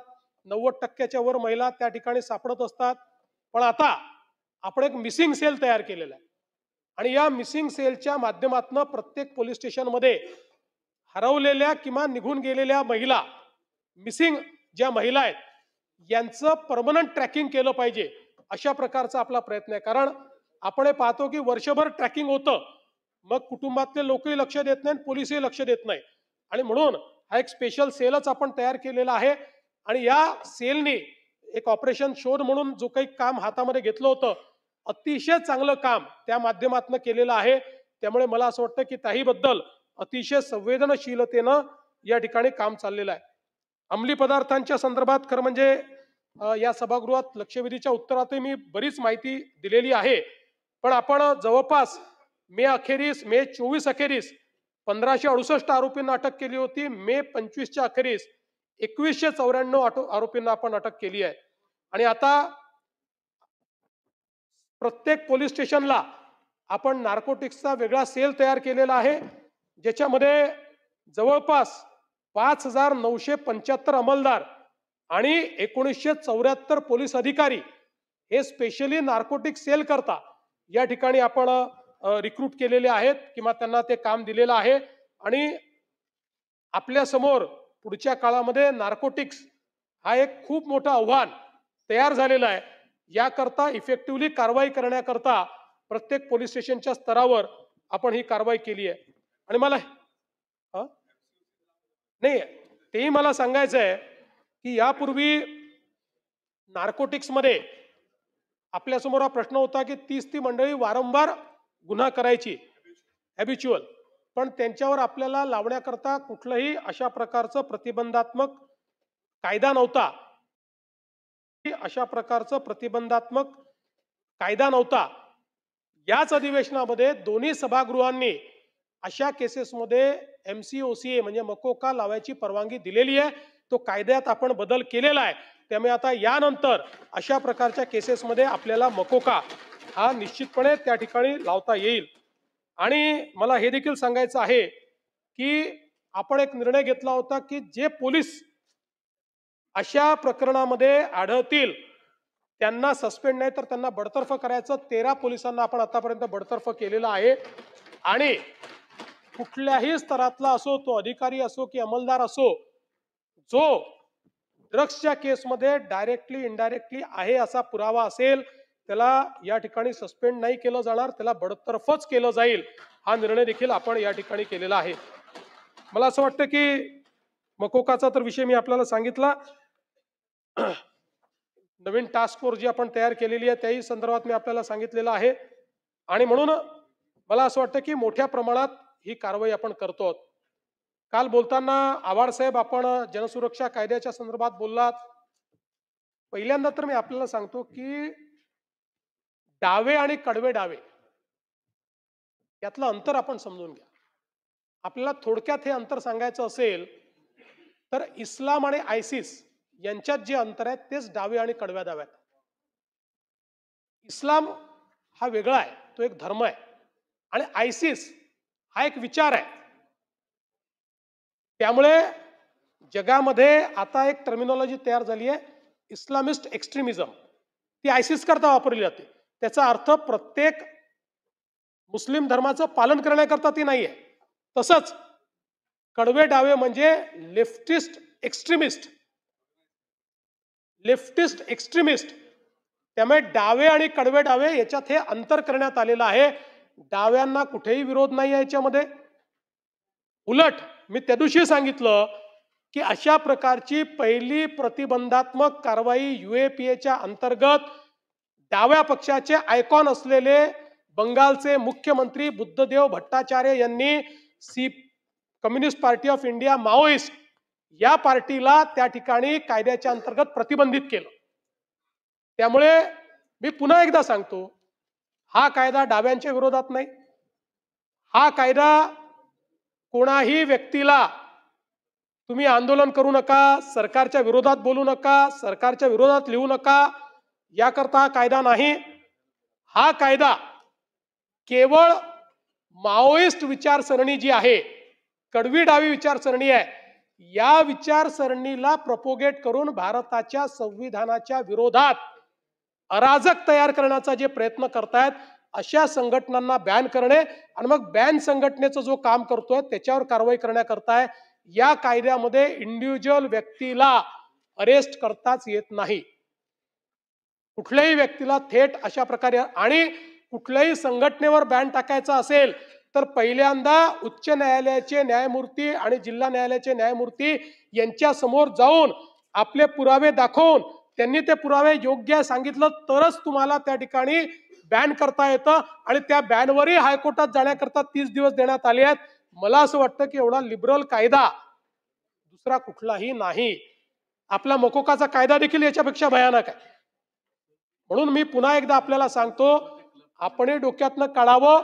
90%च्या वर महिला त्या ठिकाणी सापडत असतात. पण आता आपण एक मिसिंग सेल तयार केलेला आहे आणि या मिसिंग सेलच्या माध्यमातून प्रत्येक पोलीस स्टेशनमध्ये हरवलेल्या किंवा निघून गेलेल्या महिला, मिसिंग ज्या महिला आहेत यांचं परमनंट ट्रॅकिंग केलं पाहिजे, अशा प्रकारचा आपला प्रयत्न आहे. कारण आपण हे पाहतो की वर्षभर ट्रॅकिंग होतं, मग कुटुंबातले लोकही लक्ष देत नाहीत, पोलीसही लक्ष देत नाही. आणि म्हणून हा एक स्पेशल सेलच आपण तयार केलेला आहे. आणि या सेलने एक ऑपरेशन शोध म्हणून जो काही काम हातामध्ये घेतलं होतं, अतिशय चांगलं काम त्या माध्यमातून केलेलं आहे. त्यामुळे मला असं वाटतं की त्याहीबद्दल अतिशय संवेदनशीलतेनं या ठिकाणी काम चाललेलं आहे. अंमली पदार्थांच्या संदर्भात खरं म्हणजे या सभागृहात लक्षवेधीच्या उत्तरातही मी बरीच माहिती दिलेली आहे. पण आपण जवळपास मे 24 अखेरीस 1568 आरोपींना अटक केली होती. मे 25च्या अखेरीस 2194 आरोपींना आपण अटक केली आहे. आणि आता प्रत्येक पोलीस स्टेशनला आपण नार्कोटिक्सचा वेगळा सेल तयार केलेला आहे, ज्याच्यामध्ये जवळपास 5,975 अंमलदार आणि 1974 पोलीस अधिकारी हे स्पेशली नार्कोटिक सेल करता या ठिकाणी आपण रिक्रूट केलेले आहेत किंवा त्यांना ते काम दिलेलं आहे आणि आपल्या समोर पुढच्या काळामध्ये नार्कोटिक्स हा एक खूप मोठं आव्हान तयार झालेलं आहे. याकरता इफेक्टिव्हली कारवाई करण्याकरता प्रत्येक पोलीस स्टेशनच्या स्तरावर आपण ही कारवाई केली आहे. आणि मला नाही, तेही मला सांगायचं आहे की यापूर्वी नार्कोटिक्समध्ये आपल्यासमोर हा प्रश्न होता की ती मंडळी वारंवार गुन्हा करायची, हॅबिच्युअल, पण त्यांच्यावर आपल्याला लावण्याकरता कुठलंही अशा प्रकारचं प्रतिबंधात्मक कायदा नव्हता. अशा प्रकारचं प्रतिबंधात्मक कायदा नव्हता. याच अधिवेशनामध्ये दोन्ही सभागृहांनी अशा केसेसमध्ये MCOCA म्हणजे मकोका लावायची परवानगी दिलेली आहे. तो कायद्यात आपण बदल केलेला आहे. त्यामुळे आता यानंतर अशा प्रकारच्या केसेसमध्ये आपल्याला मकोका हा निश्चितपणे त्या ठिकाणी लावता येईल. आणि मला हे देखील सांगायचं आहे की आपण एक निर्णय घेतला होता की जे पोलीस अशा प्रकरणामध्ये आढळतील त्यांना सस्पेंड नाही तर त्यांना बडतर्फ करायचं. 13 पोलिसांना आपण आतापर्यंत बडतर्फ केलेलं आहे. आणि कुठल्याही स्तरातला असो, तो अधिकारी असो की अंमलदार असो, जो ड्रग्सच्या केसमध्ये डायरेक्टली इनडायरेक्टली आहे असा पुरावा असेल त्याला या ठिकाणी सस्पेंड नाही केलं जाणार, त्याला बडतर्फच केलं जाईल. हा निर्णय देखील आपण या ठिकाणी केलेला आहे. मला असं वाटतं की मकोकाचा तर विषय मी आपल्याला सांगितला. नवीन टास्क फोर्स जी आपण तयार केलेली आहे त्याही संदर्भात मी आपल्याला सांगितलेलं आहे. आणि म्हणून मला असं वाटतं की मोठ्या प्रमाणात ही कारवाई आपण करतो. काल बोलताना आव्हाड साहेब आपण जनसुरक्षा कायद्याच्या संदर्भात बोललात. पहिल्यांदा तर मी आपल्याला सांगतो की डावे आणि कडवे डावे यातलं अंतर आपण समजून घ्या. आपल्याला थोडक्यात हे अंतर सांगायचं असेल तर इस्लाम आणि आयसिस यांच्यात जे अंतर आहे तेच डावे आणि कडव्या डाव्यात. इस्लाम हा वेगळा आहे, तो एक धर्म आहे, आणि आयसिस हा एक विचार आहे. त्यामुळे जगामध्ये आता एक टर्मिनॉलॉजी तयार झाली आहे, इस्लामिस्ट एक्स्ट्रीमिझम. ती आयसिस करता वापरली जाते. त्याचा अर्थ प्रत्येक मुस्लिम धर्माचं पालन करण्याकरता ती नाही आहे. तसंच कडवे डावे म्हणजे लेफ्टिस्ट एक्स्ट्रीमिस्ट. त्यामुळे डावे आणि कडवे डावे याच्यात हे अंतर करण्यात आलेलं आहे. डाव्यांना कुठेही विरोध नाही आहे याच्यामध्ये. उलट मी त्या दिवशी सांगितलं की अशा प्रकारची पहिली प्रतिबंधात्मक कारवाई UAPAच्या अंतर्गत डाव्या पक्षाचे आयकॉन असलेले बंगालचे मुख्यमंत्री बुद्धदेव भट्टाचार्य यांनी communist party of India Maoist या पार्टीला त्या ठिकाणी कायद्याच्या अंतर्गत प्रतिबंधित केलं. त्यामुळे मी पुन्हा एकदा सांगतो, हा कायदा डाव्यांच्या विरोधात नाही. हा कायदा कोणाही व्यक्तीला तुम्ही आंदोलन करू नका, सरकारच्या विरोधात बोलू नका, सरकारच्या विरोधात लिहू नका, याकरता हा कायदा नाही. हा कायदा केवळ माओइस्ट विचारसरणी जी आहे, कडवी डावी विचारसरणी आहे, या विचारसरणीला प्रोपोगेट करून भारताच्या संविधानाच्या विरोधात अराजक तयार करण्याचा जे प्रयत्न करतायत अशा संघटनांना बॅन करणे आणि मग बॅन संघटनेचं जो काम करतोय त्याच्यावर कारवाई करण्याकरता या कायद्यामध्ये इंडिव्हिज्युअल व्यक्तीला अरेस्ट करताच येत नाही. कुठल्याही व्यक्तीला थेट अशा प्रकारे, आणि कुठल्याही संघटनेवर बॅन टाकायचा असेल तर पहिल्यांदा उच्च न्यायालयाचे न्यायमूर्ती आणि जिल्हा न्यायालयाचे न्यायमूर्ती यांच्या समोर जाऊन आपले पुरावे दाखवून त्यांनी ते पुरावे योग्य सांगितलं तरच तुम्हाला त्या ठिकाणी बॅन करता येतं. आणि त्या बॅनवरही हायकोर्टात जाण्याकरता 30 दिवस देण्यात आले आहेत. मला असं वाटतं की एवढा लिबरल कायदा दुसरा कुठलाही नाही. आपला मकोकाचा कायदा देखील याच्यापेक्षा भयानक आहे. म्हणून मी पुन्हा एकदा आपल्याला सांगतो, आपणही डोक्यातनं काढावं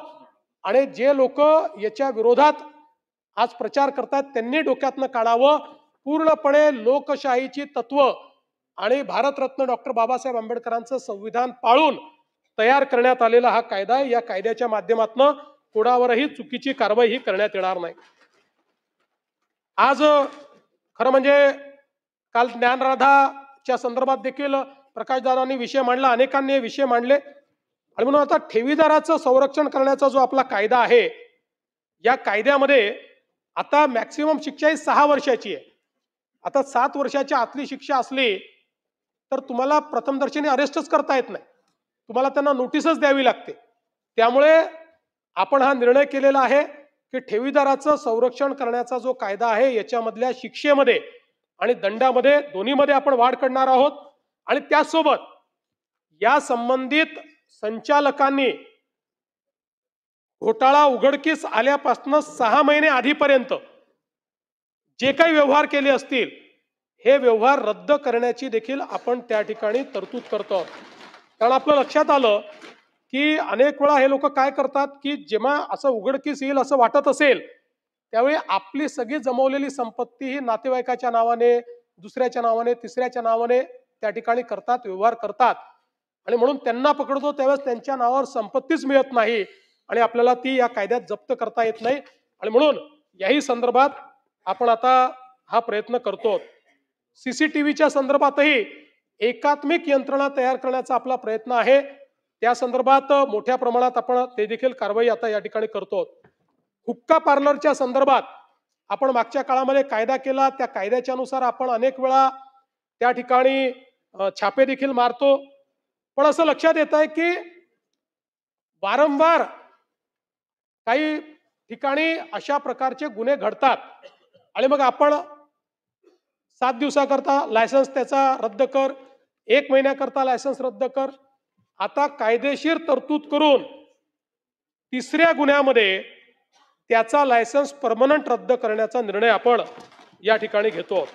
आणि जे लोक याच्या विरोधात आज प्रचार करतात त्यांनी डोक्यातनं काढावं. पूर्णपणे लोकशाहीची तत्व आणि भारतरत्न डॉक्टर बाबासाहेब आंबेडकरांचं संविधान पाळून तयार करण्यात आलेला हा कायदा आहे. या कायद्याच्या माध्यमातून कोणावरही चुकीची कारवाई ही करण्यात येणार नाही. आज खरं म्हणजे काल ज्ञानराधाच्या संदर्भात देखील प्रकाशदादांनी विषय मांडला, अनेकांनी हे विषय मांडले. आणि म्हणून आता ठेवीदाराचं संरक्षण करण्याचा जो आपला कायदा आहे, या कायद्यामध्ये आता मॅक्सिमम शिक्षा ही 6 वर्षाची आहे. आता 7 वर्षाच्या आतली शिक्षा असली तर तुम्हाला प्रथमदर्शनी अरेस्टच करता येत नाही, तुम्हाला त्यांना नोटीसच द्यावी लागते. त्यामुळे आपण हा निर्णय केलेला आहे की ठेवीदाराचं संरक्षण करण्याचा जो कायदा आहे याच्यामधल्या शिक्षेमध्ये आणि दंडामध्ये दोन्हीमध्ये आपण वाढ करणार आहोत. आणि त्यासोबत या संबंधित संचालकांनी घोटाळा उघडकीस आल्यापासून 6 महिने आधीपर्यंत जे काही व्यवहार केले असतील हे व्यवहार रद्द करण्याची देखील आपण त्या ठिकाणी तरतूद करतो. कारण आपलं लक्षात आलं की अनेक वेळा हे लोक काय करतात की जेव्हा असं उघडकीस येईल असं वाटत असेल त्यावेळी आपली सगळी जमवलेली संपत्ती ही नातेवाईकाच्या नावाने, दुसऱ्याच्या नावाने, तिसऱ्याच्या नावाने त्या ठिकाणी करतात, व्यवहार करतात. आणि म्हणून त्यांना पकडतो त्यावेळेस त्यांच्या नावावर संपत्तीच मिळत नाही आणि आपल्याला ती या कायद्यात जप्त करता येत नाही. आणि म्हणून याही संदर्भात आपण आता हा प्रयत्न करतो. सीसीटीव्हीच्या संदर्भातही एकात्मिक यंत्रणा तयार करण्याचा आपला प्रयत्न आहे. त्या संदर्भात मोठ्या प्रमाणात आपण ते देखील कारवाई आता या ठिकाणी करतो. हुक्का पार्लरच्या संदर्भात आपण मागच्या काळामध्ये कायदा केला, त्या कायद्याच्या अनुसार आपण अनेक वेळा त्या ठिकाणी छापे देखील मारतो. पण असं लक्षात येत आहे की वारंवार काही ठिकाणी अशा प्रकारचे गुन्हे घडतात आणि मग आपण 7 दिवसाकरता लायसन्स त्याचा रद्द कर, 1 महिन्याकरता लायसन्स रद्द कर. आता कायदेशीर तरतूद करून 3ऱ्या गुन्ह्यामध्ये त्याचा लायसन्स परमनंट रद्द करण्याचा निर्णय आपण या ठिकाणी घेतो.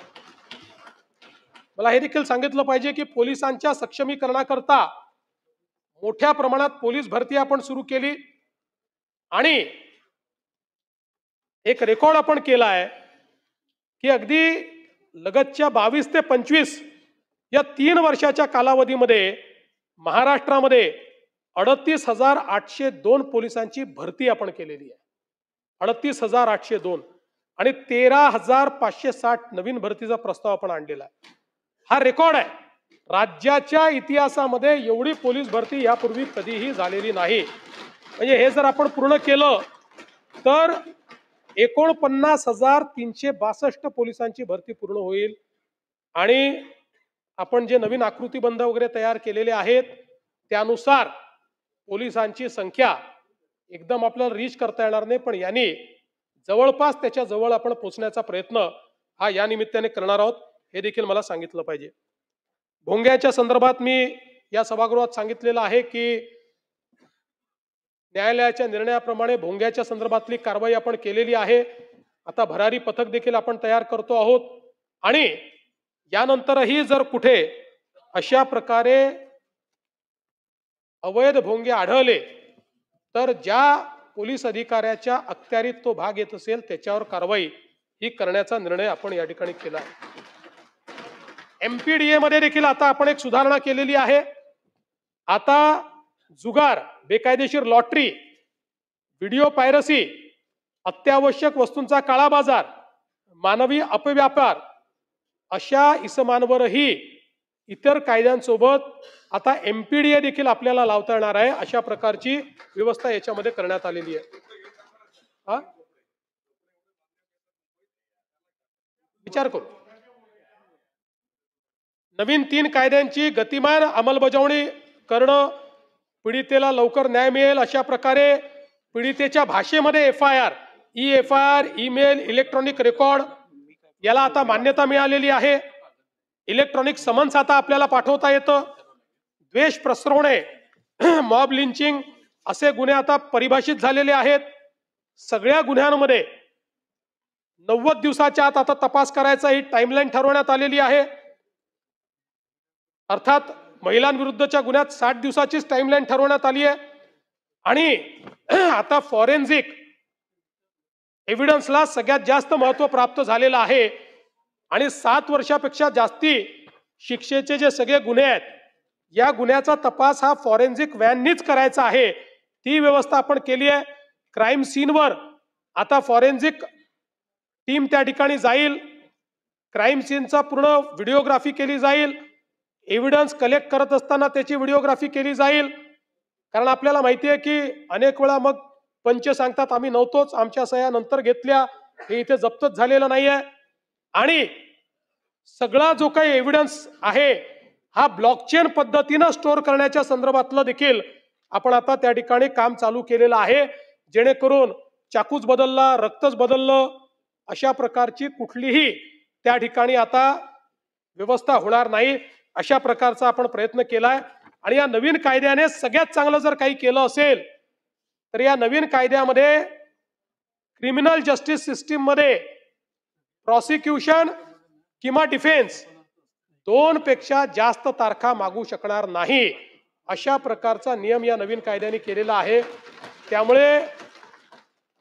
मला हे देखील सांगितलं पाहिजे की पोलिसांच्या सक्षमीकरणाकरता मोठ्या प्रमाणात पोलीस भरती आपण सुरू केली आणि एक रेकॉर्ड आपण केला आहे की अगदी लगतच्या 22 ते 25 या 3 वर्षाच्या कालावधीमध्ये महाराष्ट्रामध्ये 38,802 पोलिसांची भरती आपण केलेली आहे. 38,802 आणि 13,560 नवीन भरतीचा प्रस्ताव आपण आणलेला आहे. हा रेकॉर्ड आहे. राज्याच्या इतिहासामध्ये एवढी पोलीस भरती यापूर्वी कधीही झालेली नाही. म्हणजे हे जर आपण पूर्ण केलं तर 49,362 पोलिसांची भरती पूर्ण होईल. आणि आपण जे नवीन आकृतीबंध वगैरे तयार केलेले आहेत त्यानुसार पोलिसांची संख्या एकदम आपल्याला रीच करता येणार नाही, पण यांनी जवळपास त्याच्या जवळ आपण पोहोचण्याचा प्रयत्न हा या निमित्ताने करणार आहोत, हे देखील मला सांगितलं पाहिजे. भोंग्याच्या संदर्भात मी या सभागृहात सांगितलेलं आहे की न्यायालयाच्या निर्णयाप्रमाणे भोंग्याच्या संदर्भातली कारवाई आपण केलेली आहे. आता भरारी पथक देखील आपण तयार करतो आहोत आणि यानंतरही जर कुठे अशा प्रकारे अवैध भोंगे आढळले तर ज्या पोलीस अधिकाऱ्याच्या अखत्यारीत तो भाग येत असेल त्याच्यावर कारवाई ही करण्याचा निर्णय आपण या ठिकाणी केला आहे. MPDA मध्ये देखील आता आपण एक सुधारणा केलेली आहे. आता जुगार, बेकायदेशीर लॉटरी, व्हिडिओ पायरसी, अत्यावश्यक वस्तूंचा काळा बाजार, मानवी अपव्यापार अशा इसमांवरही इतर कायद्यांसोबत आता MPDA देखील आपल्याला लावता येणार आहे. अशा प्रकारची व्यवस्था याच्यामध्ये करण्यात आलेली आहे. विचार करू. नवीन 3 कायद्यांची गतिमान अंमलबजावणी करणं, पीडितेला लवकर न्याय मिळेल अशा प्रकारे पीडितेच्या भाषेमध्ये FIR, e-FIR, email, electronic record याला आता मान्यता मिळालेली आहे. इलेक्ट्रॉनिक समन्स आता आपल्याला पाठवता येतं. द्वेष प्रसरवणे, मॉब लिंचिंग असे गुन्हे आता परिभाषित झालेले आहेत. सगळ्या गुन्ह्यांमध्ये 90 दिवसाच्या आत आता तपास करायचा ही टाइमलाईन ठरवण्यात आलेली आहे. अर्थात महिलांविरुद्धच्या गुन्ह्यात 60 दिवसाचीच टाइमलाईन ठरवण्यात आली आहे. आणि आता फॉरेन्सिक एव्हिडन्सला सगळ्यात जास्त महत्त्व प्राप्त झालेलं आहे. आणि 7 वर्षापेक्षा जास्ती शिक्षेचे जे सगळे गुन्हे आहेत या गुन्ह्याचा तपास हा फॉरेन्सिक व्हॅननीच करायचा आहे. ती व्यवस्था आपण केली आहे. क्राईम सीनवर आता फॉरेन्सिक टीम त्या ठिकाणी जाईल. क्राईम सीनचा पूर्ण व्हिडिओग्राफी केली जाईल. एव्हिडन्स कलेक्ट करत असताना त्याची व्हिडिओग्राफी केली जाईल. कारण आपल्याला माहिती आहे की अनेक वेळा मग पंच सांगतात आम्ही नव्हतोच, आमच्या सह्या नंतर घेतल्या, हे इथे जप्तच झालेलं नाहीये. आणि सगळा जो काही एव्हिडन्स आहे हा ब्लॉकचेन पद्धतीनं स्टोअर करण्याच्या संदर्भातलं देखील आपण आता त्या ठिकाणी काम चालू केलेलं आहे, जेणेकरून चाकूच बदलला, रक्तच बदललं, अशा प्रकारची कुठलीही त्या ठिकाणी आता व्यवस्था होणार नाही, अशा प्रकारचा आपण प्रयत्न केलाय. आणि या नवीन कायद्याने सगळ्यात चांगलं जर काही केलं असेल तर या नवीन कायद्यामध्ये क्रिमिनल जस्टिस सिस्टीम मध्ये प्रॉसिक्युशन किंवा डिफेन्स 2 पेक्षा जास्त तारखा मागू शकणार नाही, अशा प्रकारचा नियम या नवीन कायद्याने केलेला आहे. त्यामुळे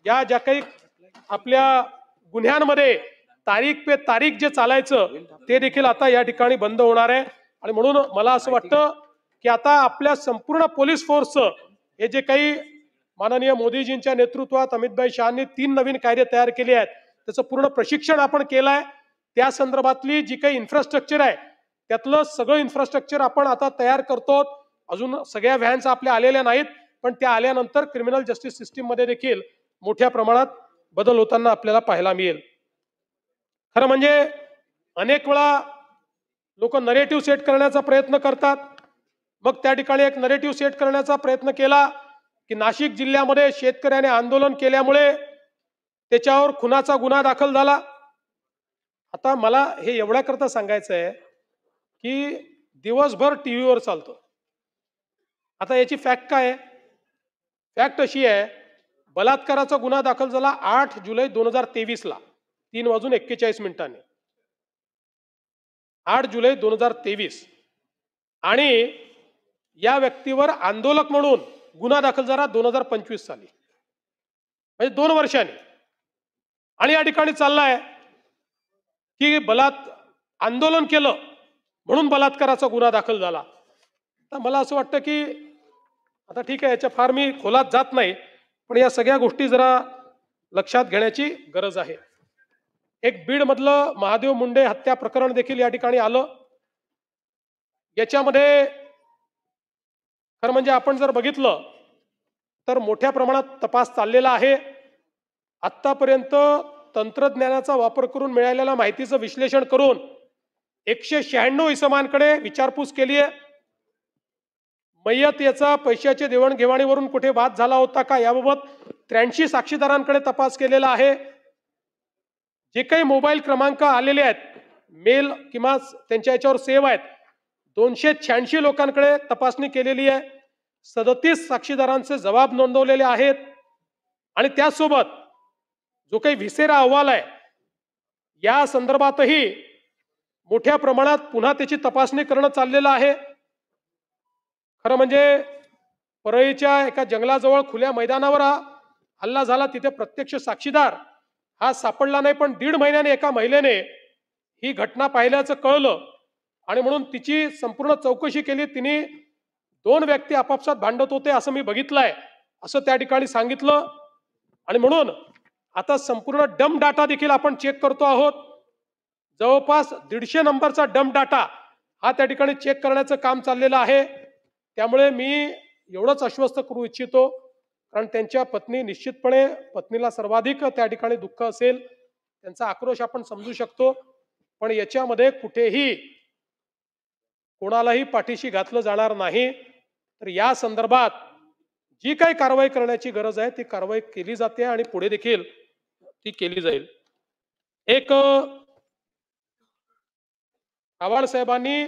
या ज्या काही आपल्या गुन्ह्यांमध्ये तारीख पे तारीख जे चालायचं ते देखील आता या ठिकाणी बंद होणार आहे. आणि म्हणून मला असं वाटतं की आता आपल्या संपूर्ण पोलीस फोर्सचं हे जे काही माननीय मोदीजींच्या नेतृत्वात अमितभाई शहांनी 3 नवीन कायदे तयार केले आहेत त्याचं पूर्ण प्रशिक्षण आपण केलं आहे. त्या संदर्भातली जी काही इन्फ्रास्ट्रक्चर आहे त्यातलं सगळं इन्फ्रास्ट्रक्चर आपण आता तयार करतो. अजून सगळ्या व्हॅन्स आपल्या आलेल्या नाहीत, पण त्या आल्यानंतर क्रिमिनल जस्टिस सिस्टीम मध्ये देखील मोठ्या प्रमाणात बदल होताना आपल्याला पाहायला मिळेल. खरं म्हणजे अनेक वेळा लोक नरेटिव्ह सेट करण्याचा प्रयत्न करतात. मग त्या ठिकाणी एक नरेटिव्ह सेट करण्याचा प्रयत्न केला की नाशिक जिल्ह्यामध्ये शेतकऱ्याने आंदोलन केल्यामुळे त्याच्यावर खुनाचा गुन्हा दाखल झाला. आता मला हे एवढ्या करता सांगायचं आहे की दिवसभर टीव्हीवर चालतो. आता याची फॅक्ट काय आहे? फॅक्ट अशी आहे, बलात्काराचा गुन्हा दाखल झाला 8 जुलै 2023 ला 3:41 8 जुलै 2023. आणि या व्यक्तीवर आंदोलक म्हणून गुन्हा दाखल झाला 2025 साली, म्हणजे 2 वर्षांनी. आणि या ठिकाणी चाललाय की आंदोलन केलं म्हणून बलात्काराचा गुन्हा दाखल झाला. तर मला असं वाटतं की आता ठीक आहे, याच्या फार मी खोलात जात नाही, पण या सगळ्या गोष्टी जरा लक्षात घेण्याची गरज आहे. एक बीड मधलं महादेव मुंडे हत्या प्रकरण देखील या ठिकाणी आलं. याच्यामध्ये खरं म्हणजे आपण जर बघितलं तर मोठ्या प्रमाणात तपास चाललेला आहे. आतापर्यंत तंत्रज्ञानाचा वापर करून मिळालेल्या माहितीचं विश्लेषण करून 196 इसमांकडे विचारपूस केली आहे. मय्यत याचा पैशाच्या देवाणघेवाणीवरून कुठे वाद झाला होता का याबाबत 83 साक्षीदारांकडे तपास केलेला आहे. जे काही मोबाईल क्रमांक आलेले आहेत मेल किंवा त्यांच्या याच्यावर सेव्ह आहेत 286 लोकांकडे तपासणी केलेली आहे. 37 साक्षीदारांचे जबाब नोंदवलेले आहेत. आणि त्यासोबत जो काही व्हिसेरा अहवाल आहे या संदर्भातही मोठ्या प्रमाणात पुन्हा त्याची तपासणी करणं चाललेलं आहे. खरं म्हणजे परळीच्या एका जंगलाजवळ खुल्या मैदानावर हा हल्ला झाला, तिथे प्रत्यक्ष साक्षीदार हा सापडला नाही, पण 1.5 महिन्याने एका महिलेने ही घटना पाहिल्याचं कळलं आणि म्हणून तिची संपूर्ण चौकशी केली. तिने 2 व्यक्ती आपापसात भांडत होते असं मी बघितलंय असं त्या ठिकाणी सांगितलं. आणि म्हणून आता संपूर्ण डंप डाटा देखील आपण चेक करतो आहोत. जवळपास 150 नंबरचा डंप डाटा हा त्या ठिकाणी चेक करण्याचं काम चाललेलं आहे. त्यामुळे मी एवढंच आश्वस्त करू इच्छितो, कारण त्यांच्या पत्नी निश्चितपणे पत्नीला सर्वाधिक त्या ठिकाणी दुःख असेल, त्यांचा आक्रोश आपण समजू शकतो, पण याच्यामध्ये कुठेही कोणालाही पाठीशी घातलं जाणार नाही. तर या संदर्भात जी काही कारवाई करण्याची गरज आहे ती कारवाई केली जाते आणि पुढे देखील ती केली जाईल. एक आव्हाड साहेबांनी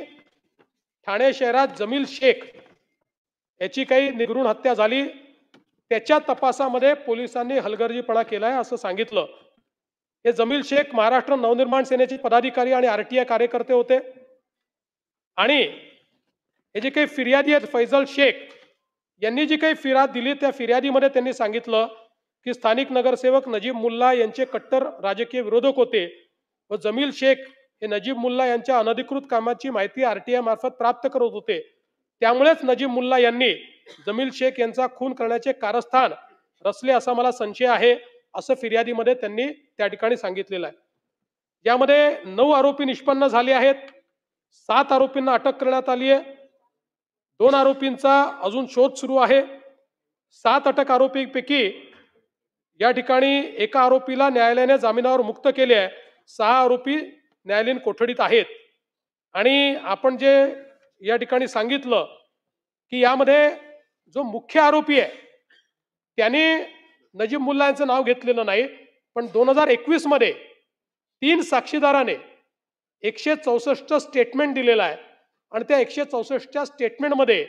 ठाणे शहरात जमील शेख याची काही निर्घृण हत्या झाली, त्याच्या तपासामध्ये पोलिसांनी हलगर्जीपणा केलाय असं सांगितलं. हे जमील शेख महाराष्ट्र नवनिर्माण सेनेचे पदाधिकारी आणि आरटीआय कार्यकर्ते होते. आणि हे जे काही फिर्यादी आहेत फैजल शेख यांनी जी काही फिर्याद दिली त्या फिर्यादीमध्ये त्यांनी सांगितलं की स्थानिक नगरसेवक नजीब मुल्ला यांचे कट्टर राजकीय विरोधक होते व जमील शेख हे नजीब मुल्ला यांच्या अनधिकृत कामाची माहिती आरटीआय मार्फत प्राप्त करत होते. त्यामुळेच नजीब मुल्ला यांनी जमील शेख यांचा खून करण्याचे कारस्थान रचले असा मला संशय आहे असं फिर्यादीमध्ये त्यांनी त्या ठिकाणी सांगितलेलं आहे. यामध्ये 9 आरोपी निष्पन्न झाले आहेत. 7 आरोपींना अटक करण्यात आली आहे. 2 आरोपींचा अजून शोध सुरू आहे. 7 अटक आरोपींपैकी या ठिकाणी एका आरोपीला न्यायालयाने जामिनावर मुक्त केले आहे. 6 आरोपी न्यायालयीन कोठडीत आहेत. आणि आपण जे या ठिकाणी सांगितलं की यामध्ये जो मुख्य आरोपी आहे त्याने नजीब मुल्ला यांचं नाव घेतलेलं नाही, पण 2021 मध्ये 3 साक्षीदाराने 164 स्टेटमेंट दिलेला आहे आणि त्या 164 स्टेटमेंटमध्ये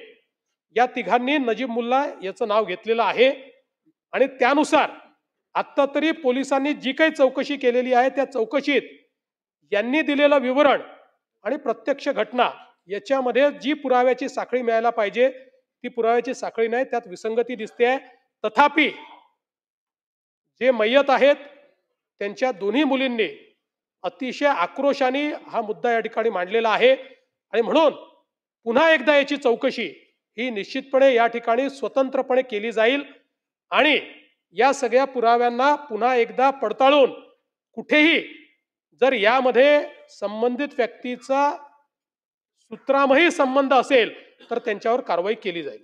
या तिघांनी नजीब मुल्ला याचं नाव घेतलेलं आहे. आणि त्यानुसार आत्ता तरी पोलिसांनी जी काही चौकशी केलेली आहे त्या चौकशीत यांनी दिलेलं विवरण आणि प्रत्यक्ष घटना याच्यामध्ये जी पुराव्याची साखळी मिळायला पाहिजे ती पुराव्याची साखळी नाही, त्यात विसंगती दिसते आहे. तथापि जे मय्यत आहेत त्यांच्या दोन्ही मुलींनी अतिशय आक्रोशाने हा मुद्दा या ठिकाणी मांडलेला आहे. आणि म्हणून पुन्हा एकदा याची चौकशी ही निश्चितपणे या ठिकाणी स्वतंत्रपणे केली जाईल आणि या सगळ्या पुराव्यांना पुन्हा एकदा पडताळून कुठेही जर यामध्ये संबंधित व्यक्तीचा सूत्रामही संबंध असेल तर त्यांच्यावर कारवाई केली जाईल.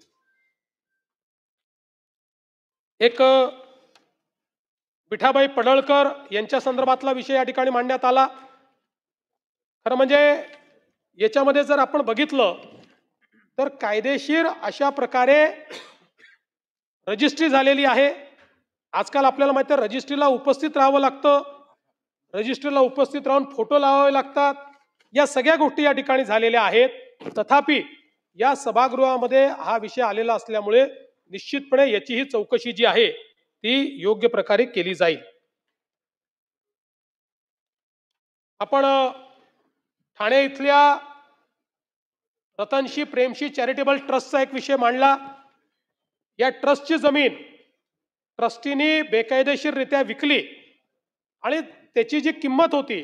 एक विठाबाई पडळकर यांच्या संदर्भातला विषय या ठिकाणी मांडण्यात आला. खरं म्हणजे याच्यामध्ये जर आपण बघितलं तर कायदेशीर अशा प्रकारे रजिस्ट्री झालेली आहे. आजकाल आपल्याला माहिती आहे रजिस्ट्रीला उपस्थित राहावं लागतं, रजिस्ट्रीला उपस्थित राहून फोटो लावावे लागतात. या सगळ्या गोष्टी या ठिकाणी झालेल्या आहेत. तथापि या सभागृहामध्ये हा विषय आलेला असल्यामुळे निश्चितपणे याची ही चौकशी जी आहे ती योग्य प्रकारे केली जाईल. आपण ठाणे इथल्या रतनशी प्रेमशी चॅरिटेबल ट्रस्टचा एक विषय मांडला. या ट्रस्टची जमीन ट्रस्टीनी बेकायदेशीररित्या विकली आणि त्याची जी किंमत होती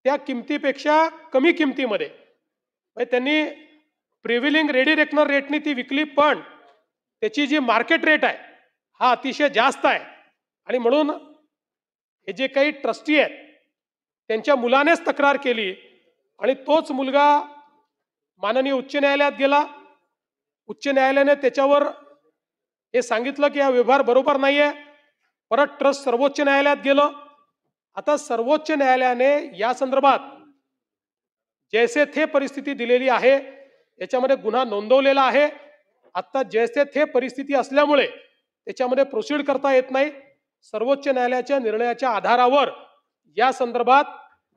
त्या किमतीपेक्षा कमी किमतीमध्ये म्हणजे त्यांनी प्रिव्हिलिंग रेडी रेकनर रेटनी ती विकली, पण त्याची जी मार्केट रेट आहे हा अतिशय जास्त आहे. आणि म्हणून हे जे काही ट्रस्टी आहेत त्यांच्या मुलानेच तक्रार केली आणि तोच मुलगा माननीय उच्च न्यायालयात गेला. उच्च न्यायालयाने त्याच्यावर हे सांगितलं की हा व्यवहार बरोबर नाहीये. परत ट्रस्ट सर्वोच्च न्यायालयात गेलं. आता सर्वोच्च न्यायालयाने या संदर्भात जैसे थे परिस्थिती दिलेली आहे, याच्यामध्ये गुन्हा नोंदवलेला आहे. आता जैसे थे परिस्थिती असल्यामुळे त्याच्यामध्ये प्रोसीड करता येत नाही. सर्वोच्च न्यायालयाच्या निर्णयाच्या आधारावर या संदर्भात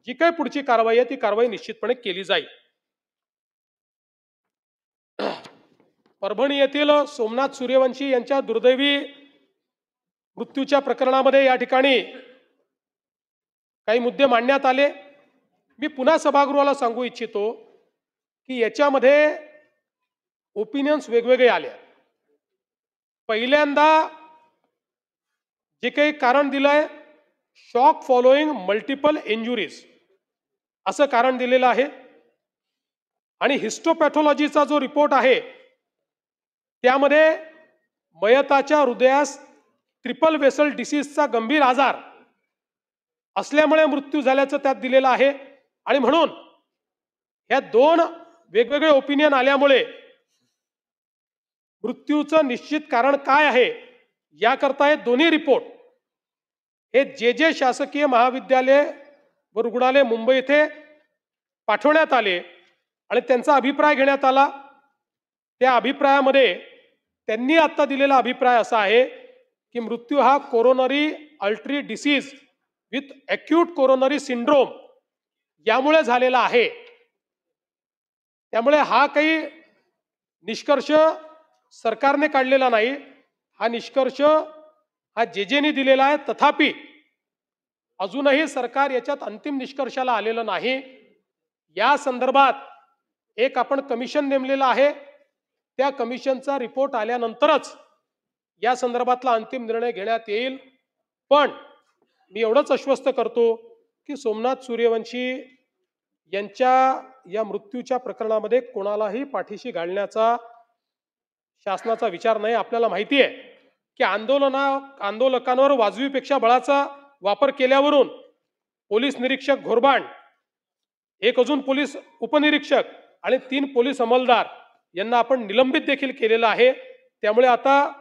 जी काही पुढची कारवाई आहे ती कारवाई निश्चितपणे केली जाईल. परभणी येथील सोमनाथ सूर्यवंशी यांच्या दुर्दैवी मृत्यूच्या प्रकरणामध्ये या ठिकाणी काही मुद्दे मांडण्यात आले. मी पुन्हा सभागृहाला सांगू इच्छितो की याच्यामध्ये ओपिनियन्स वेगवेगळे आले. पहिल्यांदा जे काही कारण दिलंय शॉक फॉलोइंग मल्टिपल इंजुरीज असं कारण दिलेलं आहे. आणि हिस्टोपॅथॉलॉजीचा जो रिपोर्ट आहे त्यामध्ये मयताच्या हृदयास ट्रिपल वेसल डिसीजचा गंभीर आजार असल्यामुळे मृत्यू झाल्याचं त्यात दिलेलं आहे. आणि म्हणून ह्या दोन वेगवेगळे ओपिनियन आल्यामुळे मृत्यूचं निश्चित कारण काय आहे याकरता हे दोन्ही रिपोर्ट हे जे शासकीय महाविद्यालय व रुग्णालय मुंबई येथे पाठवण्यात आले आणि त्यांचा अभिप्राय घेण्यात आला. त्या अभिप्रायामध्ये त्यांनी आता दिलेला अभिप्राय असा आहे की मृत्यू हा coronary artery disease with acute coronary syndrome यामुळे झालेला आहे. त्यामुळे हा काही निष्कर्ष सरकारने काढलेला नाही, हा निष्कर्ष हा जेजेने दिलेला आहे. तथापि अजूनही सरकार याच्यात अंतिम निष्कर्षाला आलेलं नाही. या संदर्भात एक आपण कमिशन नेमलेलं आहे. त्या कमिशनचा रिपोर्ट आल्यानंतरच या संदर्भातला अंतिम निर्णय घेण्यात येईल. पण मी एवढंच आश्वस्त करतो की सोमनाथ सूर्यवंशी यांच्या या मृत्यूच्या प्रकरणामध्ये कोणालाही पाठीशी घालण्याचा शासनाचा विचार नाही. आपल्याला माहिती आहे की आंदोलकांवर वाजवीपेक्षा बळाचा वापर केल्यावरून पोलीस निरीक्षक घोरबाण, एक अजून पोलीस उपनिरीक्षक आणि 3 पोलीस अंमलदार यांना आपण निलंबित देखील केलेलं आहे. त्यामुळे आता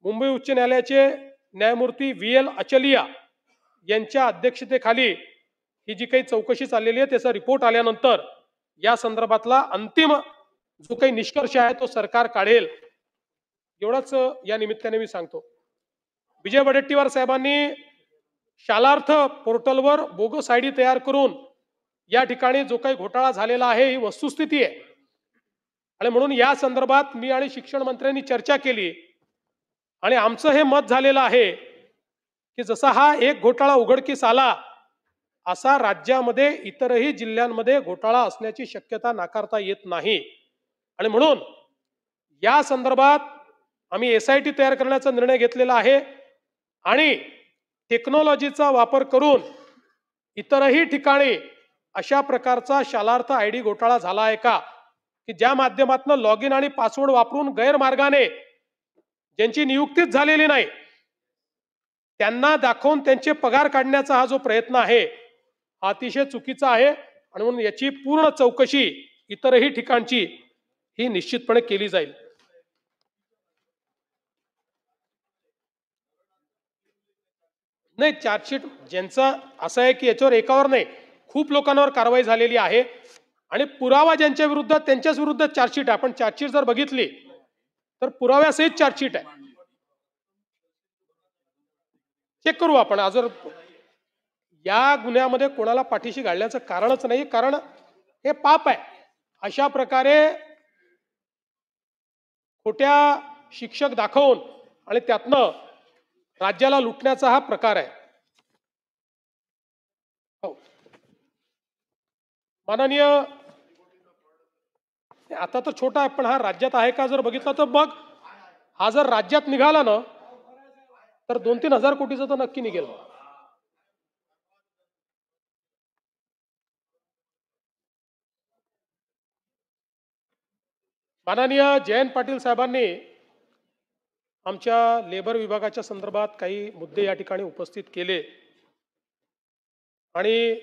मुंबई उच्च न्यायालयाचे न्यायमूर्ती VL अचलिया यांच्या अध्यक्षतेखाली ही जी काही चौकशी चाललेली आहे त्याचा रिपोर्ट आल्यानंतर या संदर्भातला अंतिम जो काही निष्कर्ष आहे तो सरकार काढेल, एवढंच या निमित्ताने मी सांगतो. विजय वडेट्टीवार साहेबांनी शालार्थ पोर्टलवर बोगस ID तयार करून या ठिकाणी जो काही घोटाळा झालेला आहे ही वस्तुस्थिती आहे. आणि म्हणून या संदर्भात मी आणि शिक्षण मंत्र्यांनी चर्चा केली आणि आमचं हे मत झालेलं आहे की जसा हा एक घोटाळा उघडकीस आला असा राज्यामध्ये इतरही जिल्ह्यांमध्ये घोटाळा असण्याची शक्यता नाकारता येत नाही. आणि म्हणून या संदर्भात आम्ही SIT तयार करण्याचा निर्णय घेतलेला आहे आणि टेक्नॉलॉजीचा वापर करून इतरही ठिकाणी अशा प्रकारचा शालार्थ ID घोटाळा झाला आहे का, की ज्या माध्यमातून लॉग इन आणि पासवर्ड वापरून गैरमार्गाने ज्यांची नियुक्तीच झालेली नाही त्यांना दाखवून त्यांचे पगार काढण्याचा हा जो प्रयत्न आहे हा अतिशय चुकीचा आहे. आणि म्हणून याची पूर्ण चौकशी इतरही ठिकाणची ही निश्चितपणे केली जाईल. नाही, चार्जशीट ज्यांचं असं आहे की याच्यावर एकावर नाही खूप लोकांवर कारवाई झालेली आहे आणि पुरावा ज्यांच्या विरुद्ध त्यांच्याच विरुद्ध चार्जशीट आहे. आपण चार्जशीट जर बघितली तर पुराव्यासहित चार्जशीट आहे. चेक करू आपण. जर या गुन्ह्यामध्ये कोणाला पाठीशी घालण्याचं कारणच नाही, कारण हे पाप आहे. अशा प्रकारे खोट्या शिक्षक दाखवून आणि त्यातनं राज्याला लुटण्याचा हा प्रकार आहे. हो, माननीय, आता तर छोटा आहे पण हा राज्यात आहे का जर बघितलं तर बघ, हा जर राज्यात निघाला ना तर 2-3 हजार कोटीचा तर नक्की निघेल. माननीय जयंत पाटील साहेबांनी आमच्या लेबर विभागाच्या संदर्भात काही मुद्दे या ठिकाणी उपस्थित केले आणि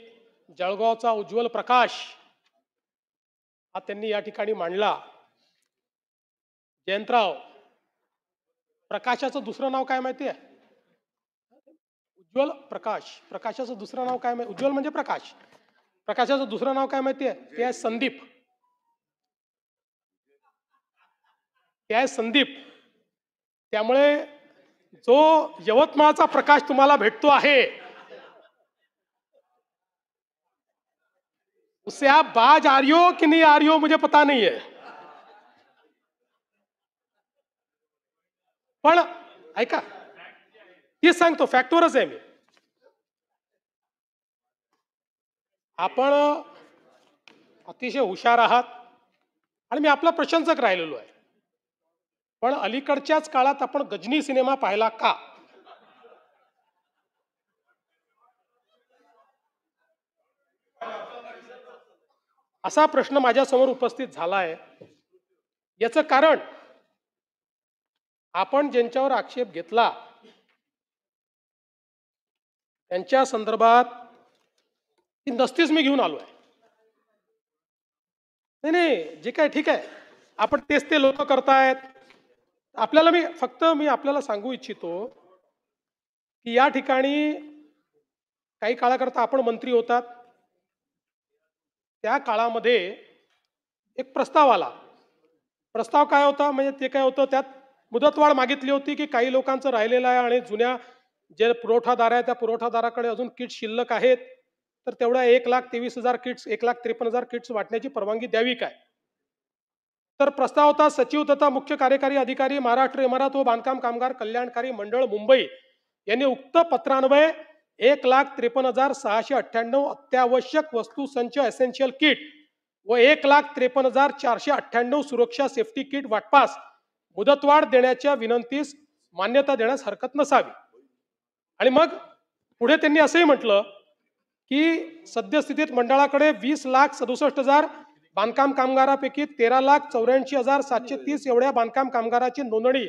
जळगावचा उज्ज्वल प्रकाश हा त्यांनी या ठिकाणी मांडला. जयंतराव, प्रकाशाचं दुसरं नाव काय माहिती आहे? उज्ज्वल प्रकाश. प्रकाशाचं दुसरं नाव काय माहिती? उज्ज्वल म्हणजे प्रकाश. प्रकाशाचं दुसरं नाव काय माहिती आहे? ते आहे संदीप. ते आहे संदीप. त्यामुळे जो यवतमाळचा प्रकाश तुम्हाला भेटतो आहे उससे आप बाज आ रही हो कि नहीं आ रही हो मुझे पता नहीं है, पण ऐका, तेच सांगतो, फॅक्टवरच आहे मी. आपण अतिशय हुशार आहात आणि मी आपला प्रशंसक राहिलेलो आहे, पण अलीकडच्याच काळात आपण गजनी सिनेमा पाहिला का? असा प्रश्न माझ्या समोर उपस्थित झाला आहे. याचं कारण आपण ज्यांच्यावर आक्षेप घेतला त्यांच्या संदर्भात ही नसतीच मी घेऊन आलो आहे. नाही, जे काय ठीक आहे, आपण तेच ते लोक करतायत. आपल्याला मी आपल्याला सांगू इच्छितो की या ठिकाणी काही काळाकरता आपण मंत्री होतात, त्या काळामध्ये एक प्रस्ताव आला. प्रस्ताव काय होता म्हणजे ते काय होतं, त्यात मुदतवाढ मागितली होती की काही लोकांचं राहिलेलं आहे आणि जुन्या जे पुरवठादार आहे त्या पुरवठादाराकडे अजून किट्स शिल्लक आहेत, तर तेवढ्या 1,23,000 किट्स 1,53,000 किट्स वाटण्याची परवानगी द्यावी काय. तर प्रस्ताव होता सचिव तथा मुख्य कार्यकारी अधिकारी महाराष्ट्र इमारत व बांधकाम कामगार कल्याणकारी मंडळ मुंबई यांनी उक्त पत्रान्वये 1,53,698 अत्यावश्यक वस्तू संच एसेन्शियल किट व 1,53,498 सुरक्षा सेफ्टी किट वाटपास मुदतवाढ देण्याच्या विनंतीस मान्यता देण्यास हरकत नसावी. आणि मग पुढे त्यांनी असंही म्हटलं की सद्यस्थितीत मंडळाकडे 20,67,000 बांधकाम कामगारापैकी 13,84,730 एवढ्या बांधकाम कामगाराची नोंदणी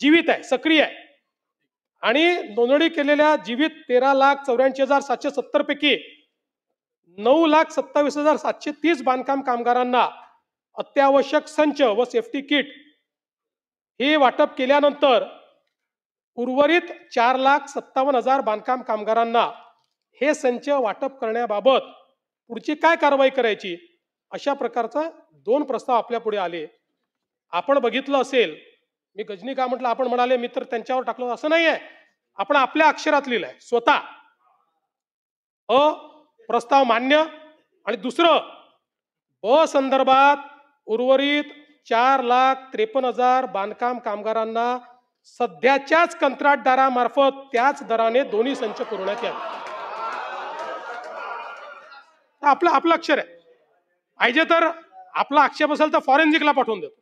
जीवित आहे, सक्रिय आहे. आणि नोंदणी केलेल्या जीवित 13,84,770 पैकी 9,27,730 बांधकाम कामगारांना अत्यावश्यक संच व सेफ्टी किट हे वाटप केल्यानंतर उर्वरित 4,57,000 बांधकाम कामगारांना हे संच वाटप करण्याबाबत पुढची काय कारवाई करायची अशा प्रकारचा 2 प्रस्ताव आपल्या पुढे आले. आपण बघितलं असेल, मी गजनी का म्हटलं, आपण म्हणाले मी तर त्यांच्यावर टाकलं, असं नाही आहे. आपण आपल्या अक्षरात लिहिलंय स्वतः. प्रस्ताव मान्य. आणि दुसरं, संदर्भात उर्वरित 4,53,000 बांधकाम कामगारांना सध्याच्याच कंत्राटदारामार्फत त्याच दराने दोन्ही संच पुरवण्यात यावे. आपलं आपलं अक्षर आहे. पाहिजे तर आपला आक्षेप असेल तर फॉरेन्सिकला पाठवून देतो.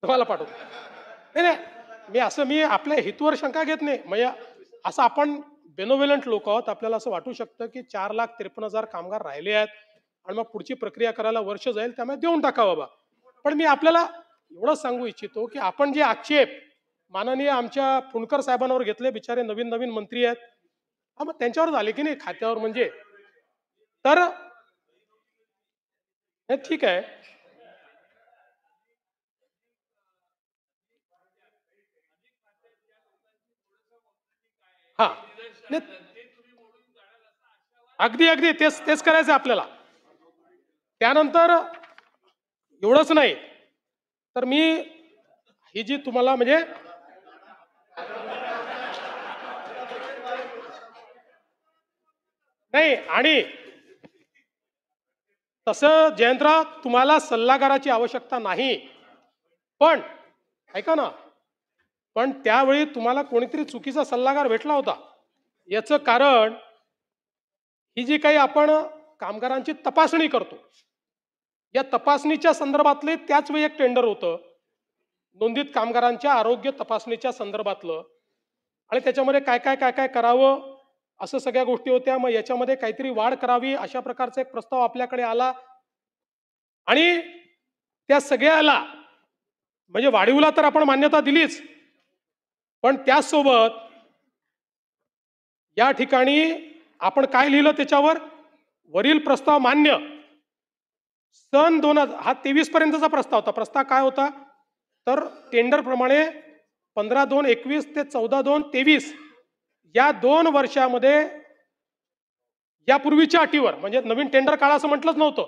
तुम्हाला पाठवतो. नाही नाही, मी आपल्या हेतूवर शंका घेत नाही. म्हणजे असं आपण बेनोव्हेलंट लोक आहोत, आपल्याला असं वाटू शकतं की 4,53,000 कामगार राहिले आहेत आणि मग पुढची प्रक्रिया करायला वर्ष जाईल, त्यामुळे देऊन टाका बाबा. पण मी आपल्याला एवढं सांगू इच्छितो की आपण जे आक्षेप माननीय आमच्या फुंडकर साहेबांवर घेतले, बिचारे नवीन नवीन मंत्री आहेत, मग त्यांच्यावर झाले की नाही खात्यावर, म्हणजे तर हे ठीक आहे. हा, अगदी अगदी तेच तेच करायचं आपल्याला. त्यानंतर एवढंच नाही तर मी ही जी तुम्हाला म्हणजे नाही, आणि तसं जयंतराव तुम्हाला सल्लागाराची आवश्यकता नाही, पण ऐका ना, पण त्यावेळी तुम्हाला कोणीतरी चुकीचा सल्लागार भेटला होता. याचं कारण ही जी काही आपण कामगारांची तपासणी करतो, या तपासणीच्या संदर्भातले त्याच वेळी एक टेंडर होतं नोंदित कामगारांच्या आरोग्य तपासणीच्या संदर्भातलं, आणि त्याच्यामध्ये काय काय काय काय करावं असं सगळ्या गोष्टी होत्या. मग याच्यामध्ये काहीतरी वाढ करावी अशा प्रकारचा एक प्रस्ताव आपल्याकडे आला, आणि त्या सगळ्याला म्हणजे वाढीवला तर आपण मान्यता दिलीच, पण त्याचसोबत या ठिकाणी आपण काय लिहिलं त्याच्यावर, वरील प्रस्ताव मान्य. सन 2023 पर्यंतचा प्रस्ताव होता. प्रस्ताव काय होता तर टेंडर प्रमाणे 15/2/21 ते 14/2/23 या 2 वर्षामध्ये यापूर्वीच्या अटीवर, म्हणजे नवीन टेंडर काढा असं म्हटलंच नव्हतं,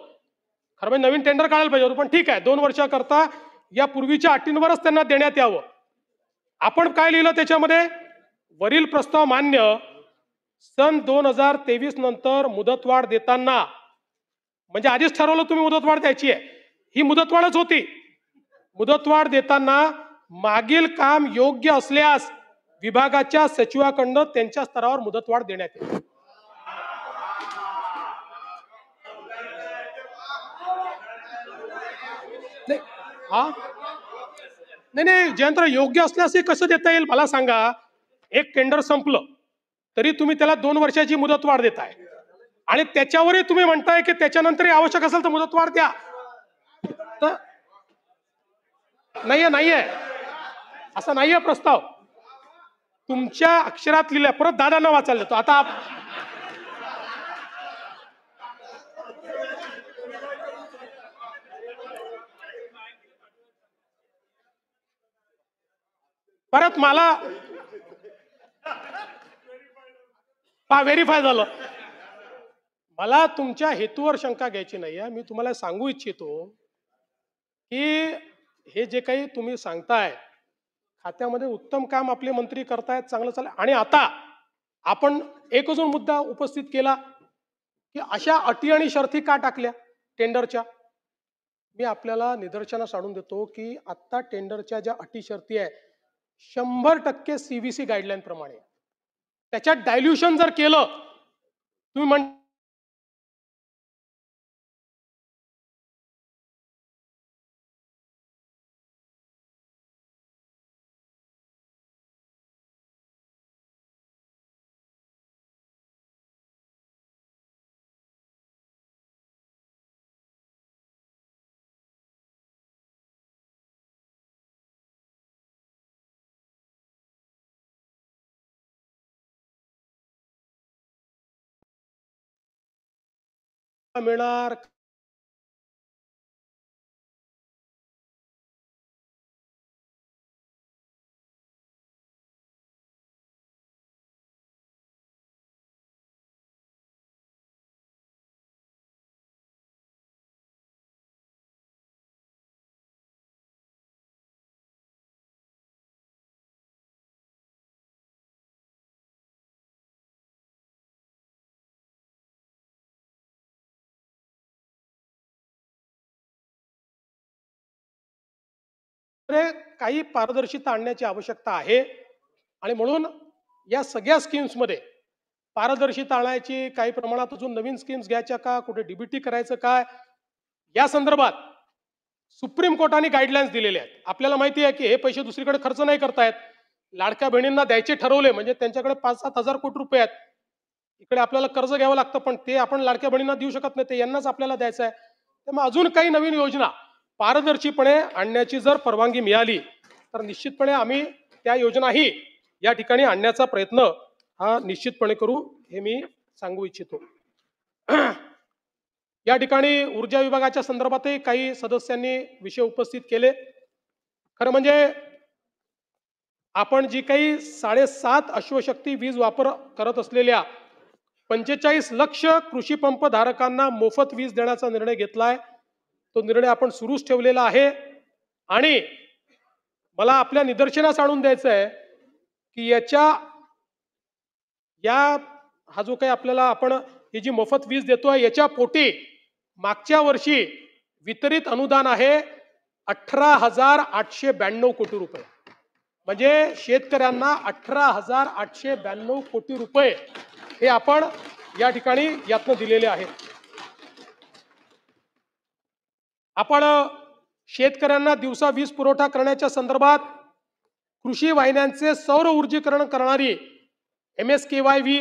खरं म्हणजे नवीन टेंडर काढायला पाहिजे होतं, पण ठीक आहे 2 वर्षाकरता या पूर्वीच्या अटींवरच त्यांना देण्यात यावं. आपण काय लिहिलं त्याच्यामध्ये, वरील प्रस्ताव मान्य. सन 2023 नंतर मुदतवाढ देताना, म्हणजे आधीच ठरवलं तुम्ही मुदतवाढ द्यायची आहे, ही मुदतवाढच होती. मुदतवाढ देताना मागील काम योग्य असल्यास विभागाच्या सचिवाकडनं त्यांच्या स्तरावर मुदतवाढ देण्यात येईल. नाही, हा नाही नाही जयंतराव, योग्य असल्यास हे कसं देता येईल मला सांगा. एक टेंडर संपलं तरी तुम्ही त्याला 2 वर्षाची मुदतवाढ देताय, आणि त्याच्यावरही तुम्ही म्हणताय की त्याच्यानंतरही आवश्यक असेल तर मुदतवाढ द्या. तर नाहीये नाहीये, असा नाहीये प्रस्ताव. तुमच्या अक्षरात लिहिलंय. परत दादांना वाचायला देतो आता. परत मला व्हेरीफाय झालं. मला तुमच्या हेतूवर शंका घ्यायची नाहीये. मी तुम्हाला सांगू इच्छितो की हे जे काही तुम्ही सांगताय, खात्यामध्ये उत्तम काम आपले मंत्री करतायत, चांगलं चाललंय. आणि आता आपण एक अजून मुद्दा उपस्थित केला की अशा अटी आणि शर्ती का टाकल्या टेंडरच्या. मी आपल्याला निदर्शनास आणून देतो की आता टेंडरच्या ज्या अटी शर्ती आहे 100% CBC गाईडलाईन प्रमाणे. त्याच्यात डायल्युशन जर केलं, तुम्ही मिळणार काही पारदर्शिता आणण्याची आवश्यकता आहे आणि म्हणून या सगळ्या स्कीम्समध्ये पारदर्शिता आणायची, काही प्रमाणात अजून नवीन स्कीम्स घ्यायच्या का, कुठे डीबीटी करायचं काय, या संदर्भात सुप्रीम कोर्टाने गाईडलाईन्स दिलेले आहेत. आपल्याला माहिती आहे की हे पैसे दुसरीकडे खर्च नाही करतायत. लाडक्या बहिणींना द्यायचे ठरवले म्हणजे त्यांच्याकडे 5-7 हजार कोटी रुपये आहेत. इकडे आपल्याला कर्ज घ्यावं लागतं, पण ते आपण लाडक्या बहिणींना देऊ शकत नाही, ते यांनाच आपल्याला द्यायचं आहे. त्यामुळे अजून काही नवीन योजना पारदर्शीपणे आणण्याची जर परवानगी मिळाली तर निश्चितपणे आम्ही त्या योजनाही या ठिकाणी आणण्याचा प्रयत्न हा निश्चितपणे करू, हे मी सांगू इच्छितो. या ठिकाणी ऊर्जा विभागाच्या संदर्भातही काही सदस्यांनी विषय उपस्थित केले. खरं म्हणजे आपण जी काही 7.5 अश्वशक्ती वीज वापर करत असलेल्या 45 लक्ष कृषी पंप धारकांना मोफत वीज देण्याचा निर्णय घेतलाय, तो निर्णय आपण सुरूच ठेवलेला आहे. आणि मला आपल्या निदर्शनास आणून द्यायचं आहे की हा जो काही आपल्याला आपण ही जी मोफत वीज देतोय याच्या पोटी मागच्या वर्षी वितरित अनुदान आहे 18,892 कोटी रुपये. म्हणजे शेतकऱ्यांना 18,892 कोटी रुपये हे आपण या ठिकाणी यातनं दिलेले आहेत. आपण शेतकऱ्यांना दिवसा वीज पुरवठा करण्याच्या संदर्भात कृषी वाहिन्यांचे सौर ऊर्जीकरण करणारी MSKYV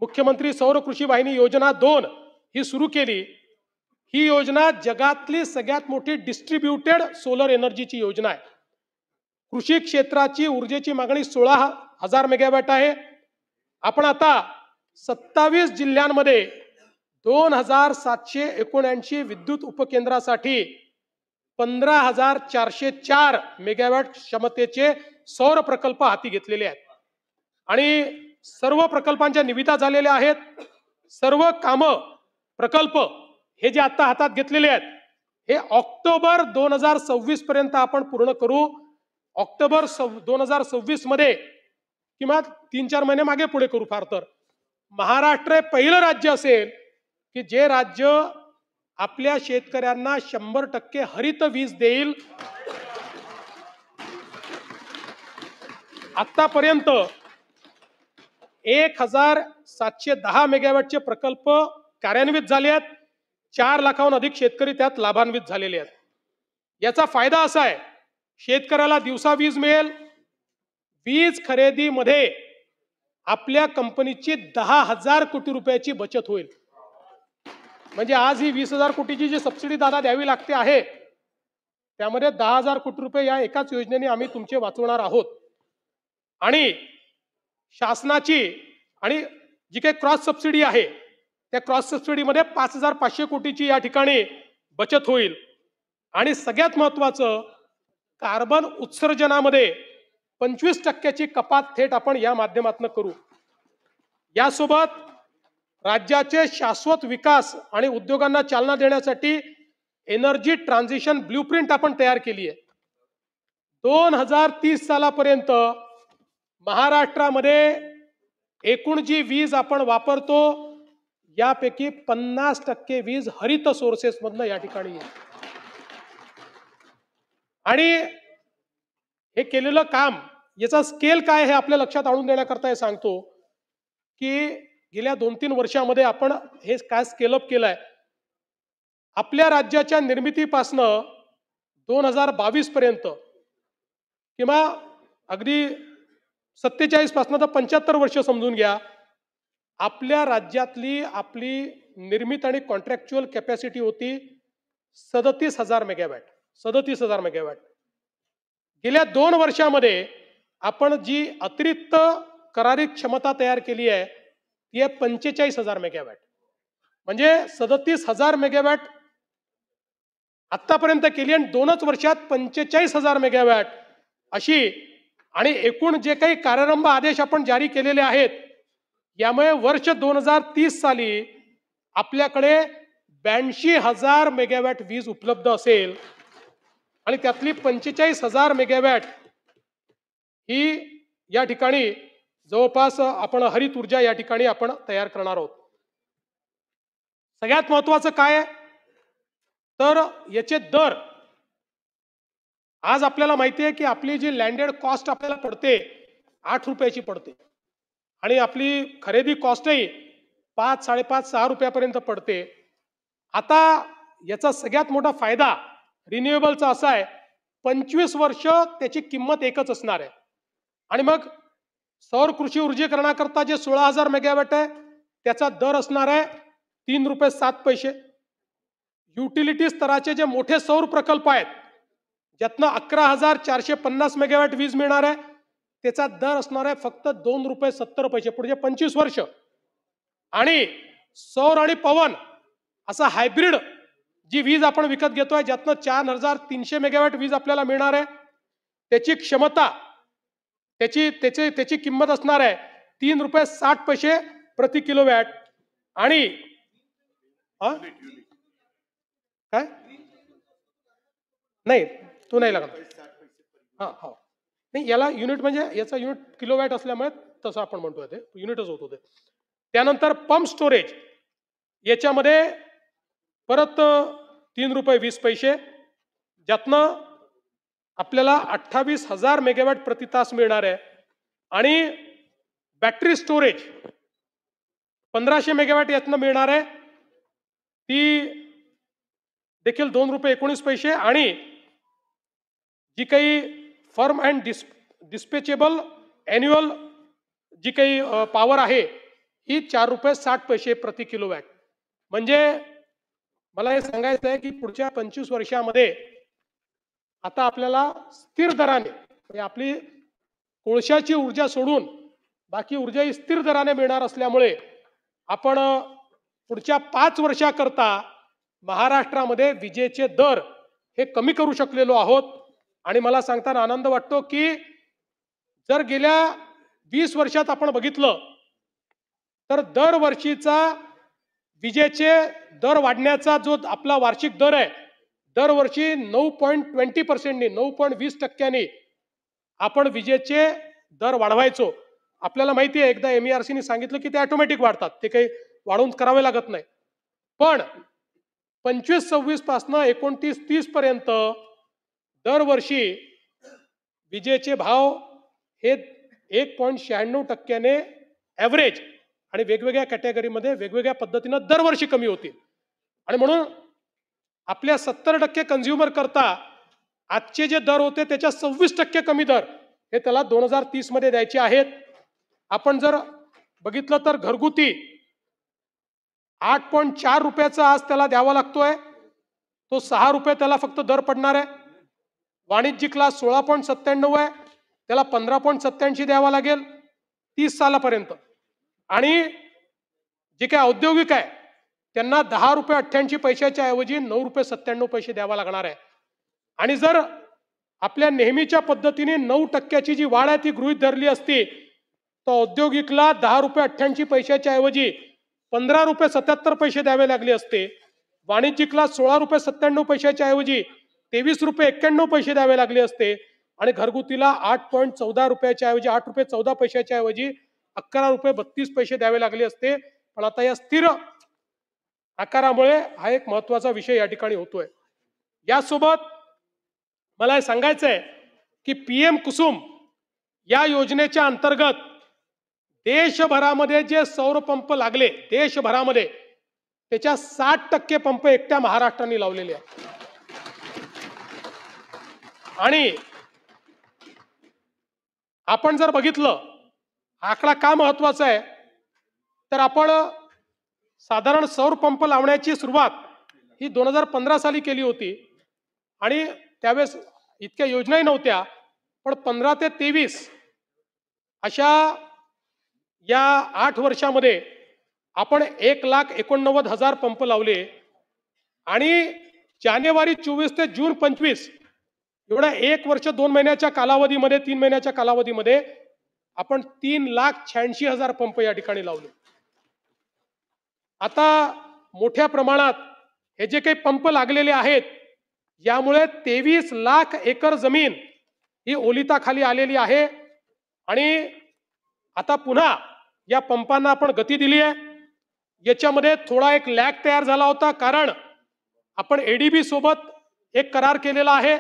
मुख्यमंत्री सौर कृषी वाहिनी योजना 2 ही सुरू केली. ही योजना जगातली सगळ्यात मोठी डिस्ट्रीब्युटेड सोलर एनर्जीची योजना आहे. कृषी क्षेत्राची ऊर्जेची मागणी 16,000 मेगावॅट आहे. आपण आता 27 जिल्ह्यांमध्ये 2,779 विद्युत उपकेंद्रासाठी 15,404 मेगावॅट क्षमतेचे सौर प्रकल्प हाती घेतलेले आहेत आणि सर्व प्रकल्पांच्या निविदा झालेल्या आहेत. सर्व कामं प्रकल्प हे जे आता हातात घेतलेले आहेत हे ऑक्टोबर 2026 पर्यंत आपण पूर्ण करू. ऑक्टोबर 2026 मध्ये किंवा 3-4 महिने मागे पुढे करू. फार तर महाराष्ट्र हे पहिलं राज्य असेल की जे राज्य आपल्या शेतकऱ्यांना 100% हरित वीज देईल. आतापर्यंत 1,710 मेगावॅटचे प्रकल्प कार्यान्वित झाले आहेत. 4 लाखाहून अधिक शेतकरी त्यात लाभान्वित झालेले आहेत. याचा फायदा असा आहे, शेतकऱ्याला दिवसा वीज मिळेल. वीज खरेदीमध्ये आपल्या कंपनीची 10,000 कोटी रुपयाची बचत होईल. म्हणजे आज ही 20,000 कोटीची जी सबसिडी दादा द्यावी लागते आहे त्यामध्ये 10,000 कोटी रुपये या एकाच योजनेने आम्ही तुमचे वाचवणार आहोत. आणि शासनाची आणि जी काही क्रॉस सबसिडी आहे त्या क्रॉस सबसिडीमध्ये 5,500 कोटीची या ठिकाणी बचत होईल. आणि सगळ्यात महत्त्वाचं, कार्बन उत्सर्जनामध्ये 25% कपात थेट आपण या माध्यमातून करू. यासोबत राज्याचे शाश्वत विकास आणि उद्योगांना चालना देण्यासाठी एनर्जी ट्रान्झिशन ब्ल्यूप्रिंट आपण तयार केली आहे. 2030 सालापर्यंत महाराष्ट्रामध्ये एकूण जी वीज आपण वापरतो यापैकी 50% वीज हरित सोर्सेस मधनं या ठिकाणी येईल. आणि हे केलेलं काम याचा स्केल काय हे आपल्या लक्षात आणून देण्याकरता हे सांगतो की गेल्या 2-3 वर्षामध्ये आपण हे काय स्केलअप केलंय. आपल्या राज्याच्या निर्मितीपासनं 2022 पर्यंत किंवा अगदी 47 पासून तर 75 वर्ष समजून घ्या, आपल्या राज्यातली आपली निर्मित आणि कॉन्ट्रॅक्च्युअल कॅपॅसिटी होती 37,000 मेगावॅट. 37,000 मेगावॅट. गेल्या 2 वर्षामध्ये आपण जी अतिरिक्त करारी क्षमता तयार केली आहे ती आहे 45,000 मेगावॅट. म्हणजे 37,000 मेगावॅट आतापर्यंत केली आणि 2च वर्षात 45,000 मेगावॅट अशी. आणि एकूण जे काही कार्यारंभ आदेश आपण जारी केलेले आहेत, यामुळे वर्ष 2030 साली आपल्याकडे 82,000 मेगावॅट वीज उपलब्ध असेल आणि त्यातली 45,000 मेगावॅट ही या ठिकाणी जवळपास आपण हरित ऊर्जा या ठिकाणी आपण तयार करणार आहोत. सगळ्यात महत्वाचं काय आहे तर याचे दर. आज आपल्याला माहिती आहे की आपली जी लँडेड कॉस्ट आपल्याला पडते 8 रुपयाची पडते आणि आपली खरेदी कॉस्टही 5, 5.5, 6 रुपयापर्यंत पडते. आता याचा सगळ्यात मोठा फायदा रिन्युएबलचा असा आहे 25 वर्ष त्याची किंमत एकच असणार आहे. आणि मग सौर कृषी ऊर्जीकरणाकरता जे 16,000 मेगावॅट आहे त्याचा दर असणार आहे 3 रुपये 7 पैसे. युटिलिटी स्तराचे जे मोठे सौर प्रकल्प आहेत ज्यातनं 11,450 मेगावॅट वीज मिळणार आहे त्याचा दर असणार आहे फक्त 2 रुपये 70 पैसे पुढचे 25 वर्ष. आणि सौर आणि पवन असा हायब्रिड जी वीज आपण विकत घेतोय ज्यातनं 4,300 मेगावॅट वीज आपल्याला मिळणार आहे त्याची क्षमता त्याची किंमत असणार आहे 3 रुपये 60 पैसे प्रति किलोवॅट. आणि काय नाही तो नाही लागणार. हा हो नाही याला युनिट म्हणजे याचा युनिट किलोवॅट असल्यामुळे तसं आपण म्हणतोय ते युनिटच होत होते. त्यानंतर पंप स्टोरेज याच्यामध्ये परत 3 रुपये 20 पैसे ज्यातनं आपल्याला 28,000 मेगावॅट प्रति तास मिळणार आहे. आणि बॅटरी स्टोरेज 1500 मेगावॅट यातनं मिळणार आहे ती देखील 2 रुपये 19 पैसे. आणि जी काही फर्म अँड डिस्पॅचेबल ॲन्युअल जी काही पॉवर आहे ही 4 रुपये 60 पैसे प्रति किलोवॅट. म्हणजे मला हे सांगायचं आहे की पुढच्या 25 वर्षामध्ये आता आपल्याला स्थिर दराने म्हणजे आपली कोळशाची ऊर्जा सोडून बाकी ऊर्जा ही स्थिर दराने मिळणार असल्यामुळे आपण पुढच्या 5 वर्षाकरता महाराष्ट्रामध्ये विजेचे दर हे कमी करू शकलेलो आहोत. आणि मला सांगताना आनंद वाटतो की जर गेल्या 20 वर्षात आपण बघितलं तर दरवर्षीचा विजेचे दर वाढण्याचा जो आपला वार्षिक दर आहे दरवर्षी 9.20% 9.20% आपण विजेचे दर वाढवायचो. आपल्याला माहिती आहे एकदा MERC सांगितलं की ते ऑटोमॅटिक वाढतात ते काही वाढवून करावे लागत नाही. पण 25-26 पासून 29-30 पर्यंत दरवर्षी विजेचे भाव हे 1.96% ॲव्हरेज आणि वेगवेगळ्या कॅटेगरीमध्ये वेगवेगळ्या पद्धतीनं दरवर्षी कमी होतील. आणि म्हणून आपल्या 70% कंझ्युमर करता आजचे जे दर होते त्याच्या 26% कमी दर हे त्याला 2030 मध्ये द्यायचे आहेत. आपण जर बघितलं तर घरगुती 8.4 रुपयाचा आज त्याला द्यावा लागतोय तो 6 रुपये त्याला फक्त दर पडणार आहे. वाणिज्यिकला 16.97 आहे त्याला 15.87 द्यावा लागेल 30 सालापर्यंत. आणि जे काही औद्योगिक आहे त्यांना 10 रुपये 88 पैशाच्या ऐवजी 9 रुपये 97 पैसे द्यावा लागणार आहे. आणि जर आपल्या नेहमीच्या पद्धतीने 9% ची वाढ आहे ती गृहीत धरली असती तर औद्योगिकला 10 रुपये 88 पैशाच्या ऐवजी 15 रुपये 77 पैसे द्यावे लागले असते. वाणिज्यिकला 16 रुपये 97 पैशाच्या ऐवजी 23 रुपये 91 पैसे द्यावे लागले असते. आणि घरगुतीला 8.14 रुपयाच्या ऐवजी 8 रुपये 14 पैशाच्या ऐवजी 11 रुपये 32 पैसे द्यावे लागले असते. पण आता या स्थिर आकारामुळे हा एक महत्वाचा विषय या ठिकाणी होतोय. यासोबत मला हे सांगायचं आहे की PM कुसुम या योजनेच्या अंतर्गत देशभरामध्ये जे सौर पंप लागले देशभरामध्ये त्याच्या 60% पंप एकट्या महाराष्ट्राने लावलेले आहेत. आणि आपण जर बघितलं आकडा का महत्वाचा आहे तर आपण साधारण सौर पंप लावण्याची सुरुवात ही 2015 साली केली होती आणि त्यावेळेस इतक्या योजनाही नव्हत्या. पण 15 ते 23 अशा या 8 वर्षामध्ये आपण 1,89,000 पंप लावले आणि जानेवारी 24 ते जून 25 एवढ्या 1 वर्ष 2 महिन्याच्या कालावधीमध्ये 3 महिन्याच्या कालावधीमध्ये आपण 3,86,000 पंप या ठिकाणी लावले. आता मोठ्या प्रमाणात हे जे काही पंप लागलेले आहेत यामुळे 23 लाख एकर जमीन ही ओलिताखाली आलेली आहे आणि आता पुन्हा या पंपांना आपण गती दिली आहे. याच्यामध्ये थोडा एक लॅग तयार झाला होता, कारण आपण एडीबी सोबत एक करार केलेला आहे.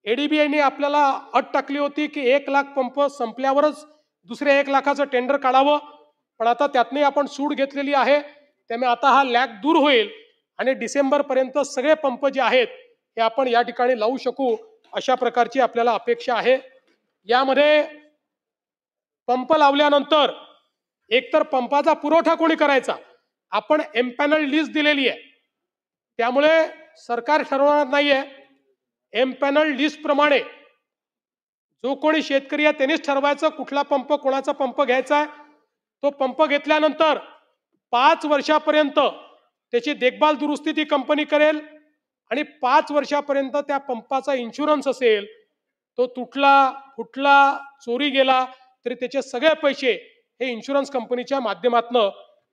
एडीबीने आपल्याला अट टाकली होती की 1 लाख पंप संपल्यावरच दुसऱ्या 1 लाखाचं टेंडर काढावं, पण आता त्यातनी आपण सूट घेतलेली आहे. त्यामुळे आता हा लॅग दूर होईल आणि डिसेंबर पर्यंत सगळे पंप जे आहेत हे आपण या ठिकाणी लावू शकू, अशा प्रकारची आपल्याला अपेक्षा आहे. यामध्ये पंप लावल्यानंतर एकतर पंपाचा पुरवठा कोणी करायचा, आपण एमपॅनल लिस्ट दिलेली आहे, त्यामुळे सरकार ठरवणार नाहीये. एमपॅनल लिस्ट प्रमाणे जो कोणी शेतकरी आहे त्यांनीच ठरवायचं कुठला पंप कोणाचा पंप घ्यायचा आहे. तो पंप घेतल्यानंतर 5 वर्षापर्यंत त्याची देखभाल दुरुस्ती ती कंपनी करेल आणि 5 वर्षापर्यंत त्या पंपाचा इन्शुरन्स असेल, तो तुटला फुटला चोरी गेला तरी त्याचे सगळे पैसे हे इन्शुरन्स कंपनीच्या माध्यमातून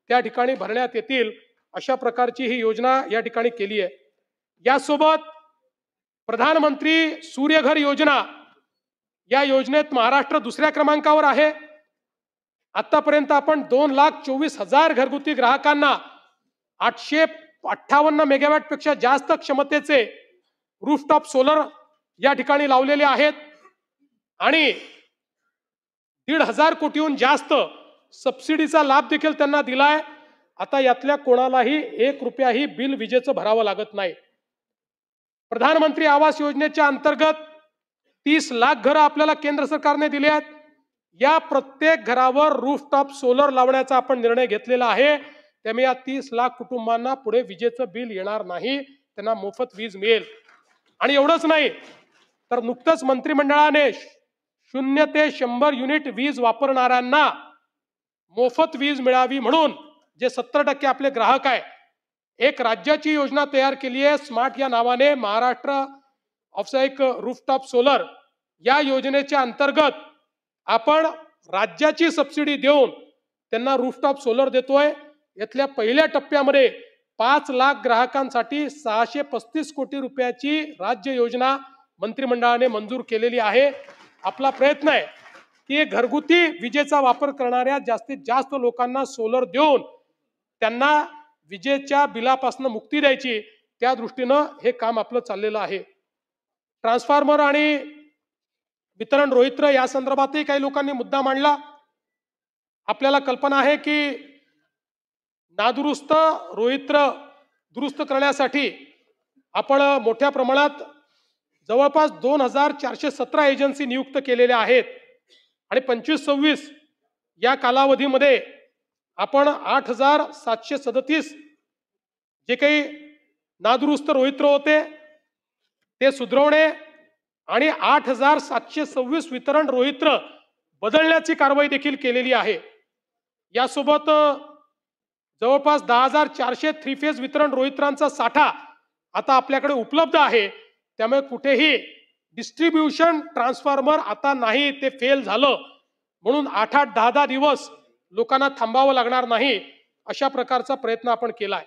त्या ठिकाणी भरण्यात येतील. अशा प्रकारची ही योजना या ठिकाणी केली आहे. यासोबत प्रधानमंत्री सूर्यघर योजना या योजनेत महाराष्ट्र दुसऱ्या क्रमांकावर आहे. आतापर्यंत आपण 2,24,000 घरगुती ग्राहकांना 858 मेगावॅट पेक्षा जास्त क्षमतेचे रूफटॉप सोलर या ठिकाणी लावलेले आहेत आणि 1,500 कोटीहून जास्त सबसिडीचा लाभ देखील त्यांना दिलाय. आता यातल्या कोणालाही 1 रुपयाही बिल विजेचं भरावं लागत नाही. प्रधानमंत्री आवास योजनेच्या अंतर्गत 30 लाख घरं आपल्याला केंद्र सरकारने दिली आहेत. या प्रत्येक घरावर रूफटॉप सोलर लावण्याचा आपण निर्णय घेतलेला आहे. त्यामुळे या 30 लाख कुटुंबांना पुढे विजेचं बिल येणार नाही, त्यांना मोफत वीज मिळेल. आणि एवढंच नाही तर नुकतंच मंत्रिमंडळाने 0 ते 100 युनिट वीज वापरणाऱ्यांना मोफत वीज मिळावी म्हणून जे 70% आपले ग्राहक आहे, एक राज्याची योजना तयार केली आहे स्मार्ट या नावाने, महाराष्ट्र ऑफसाईक रूफटॉप सोलर. या योजनेच्या अंतर्गत आपण राज्याची सबसिडी देऊन त्यांना रूफटॉप सोलर देतोय. यातल्या पहिल्या टप्प्यामध्ये 5 लाख ग्राहकांसाठी 635 कोटी रुपयाची राज्य योजना मंत्रिमंडळाने मंजूर केलेली आहे. आपला प्रयत्न आहे की घरगुती विजेचा वापर करणाऱ्या जास्तीत जास्त लोकांना सोलर देऊन त्यांना विजेच्या बिलापासून मुक्ती द्यायची, त्या दृष्टीनं हे काम आपलं चाललेलं आहे. ट्रान्सफॉर्मर आणि वितरण रोहित्र या संदर्भातही काही लोकांनी मुद्दा मांडला. आपल्याला कल्पना आहे की नादुरुस्त रोहित्र दुरुस्त करण्यासाठी आपण मोठ्या प्रमाणात जवळपास 2,417 एजन्सी नियुक्त केलेल्या आहेत आणि 25-26 या कालावधीमध्ये आपण 8,737 जे काही नादुरुस्त रोहित्र होते ते सुधारवणे आणि 8,726 वितरण रोहित्र बदलण्याची कारवाई देखील केलेली आहे. यासोबत जवळपास 10,400 थ्री फेज वितरण रोहित्रांचा साठा आता आपल्याकडे उपलब्ध आहे. त्यामुळे कुठेही डिस्ट्रीब्युशन ट्रान्सफॉर्मर आता नाही, ते फेल झालं म्हणून 8-8, 10-10 दिवस लोकांना थांबावं लागणार नाही, अशा प्रकारचा प्रयत्न आपण केलाय.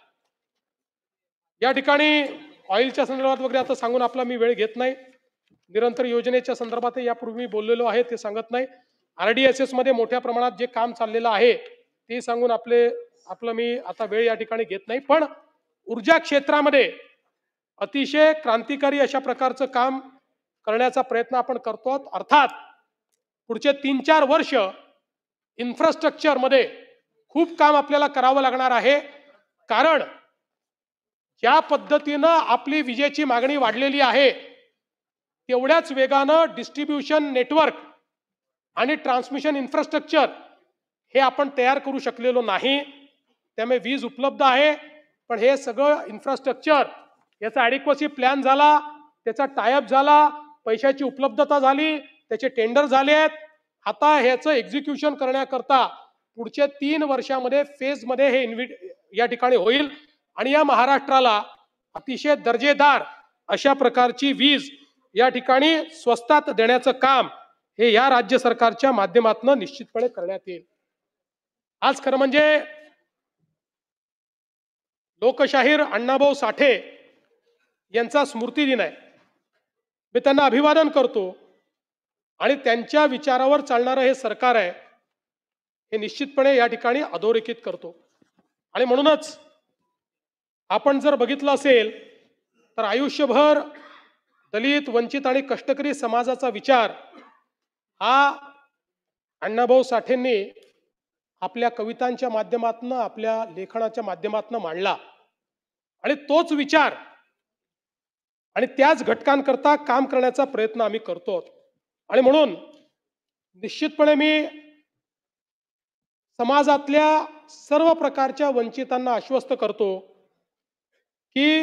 या ठिकाणी ऑइलच्या संदर्भात वगैरे आता सांगून आपला मी वेळ घेत नाही. निरंतर योजनेच्या संदर्भात यापूर्वी मी बोललेलो आहे ते सांगत नाही. RDSS मध्ये मोठ्या प्रमाणात जे काम चाललेलं आहे ते सांगून आपलं मी आता वेळ या ठिकाणी घेत नाही. पण ऊर्जा क्षेत्रामध्ये अतिशय क्रांतिकारी अशा प्रकारचं काम करण्याचा प्रयत्न आपण करतो. अर्थात पुढचे 3-4 वर्ष इन्फ्रास्ट्रक्चर मध्ये खूप काम आपल्याला करावं लागणार आहे, कारण ज्या पद्धतीनं आपली विजेची मागणी वाढलेली आहे तेवढ्याच वेगानं डिस्ट्रीब्युशन नेटवर्क आणि ट्रान्समिशन इन्फ्रास्ट्रक्चर हे आपण तयार करू शकलेलो नाही. त्यामुळे वीज उपलब्ध आहे, पण हे सगळं इन्फ्रास्ट्रक्चर याचा ॲडिक्वसी प्लॅन झाला, त्याचा टायअप झाला, पैशाची उपलब्धता झाली, त्याचे टेंडर झाले आहेत. आता ह्याचं एक्झिक्युशन करण्याकरता पुढच्या 3 वर्षामध्ये फेजमध्ये हे या ठिकाणी होईल आणि या महाराष्ट्राला अतिशय दर्जेदार अशा प्रकारची वीज या ठिकाणी स्वस्तात देण्याचं काम हे या राज्य सरकारच्या माध्यमातून निश्चितपणे करण्यात येईल. आज खरं म्हणजे लोकशाहीर अण्णाभाऊ साठे यांचा स्मृती दिन आहे. मी त्यांना अभिवादन करतो आणि त्यांच्या विचारावर चालणारं हे सरकार आहे हे निश्चितपणे या ठिकाणी अधोरेखित करतो. आणि म्हणूनच आपण जर बघितलं असेल तर आयुष्यभर दलित, वंचित आणि कष्टकरी समाजाचा विचार हा अण्णाभाऊ साठेंनी आपल्या कवितांच्या माध्यमातून, आपल्या लेखनाच्या माध्यमातून मांडला आणि तोच विचार आणि त्याच घटकांकरता काम करण्याचा प्रयत्न आम्ही करतो. आणि म्हणून निश्चितपणे मी समाजातल्या सर्व प्रकारच्या वंचितांना आश्वस्त करतो की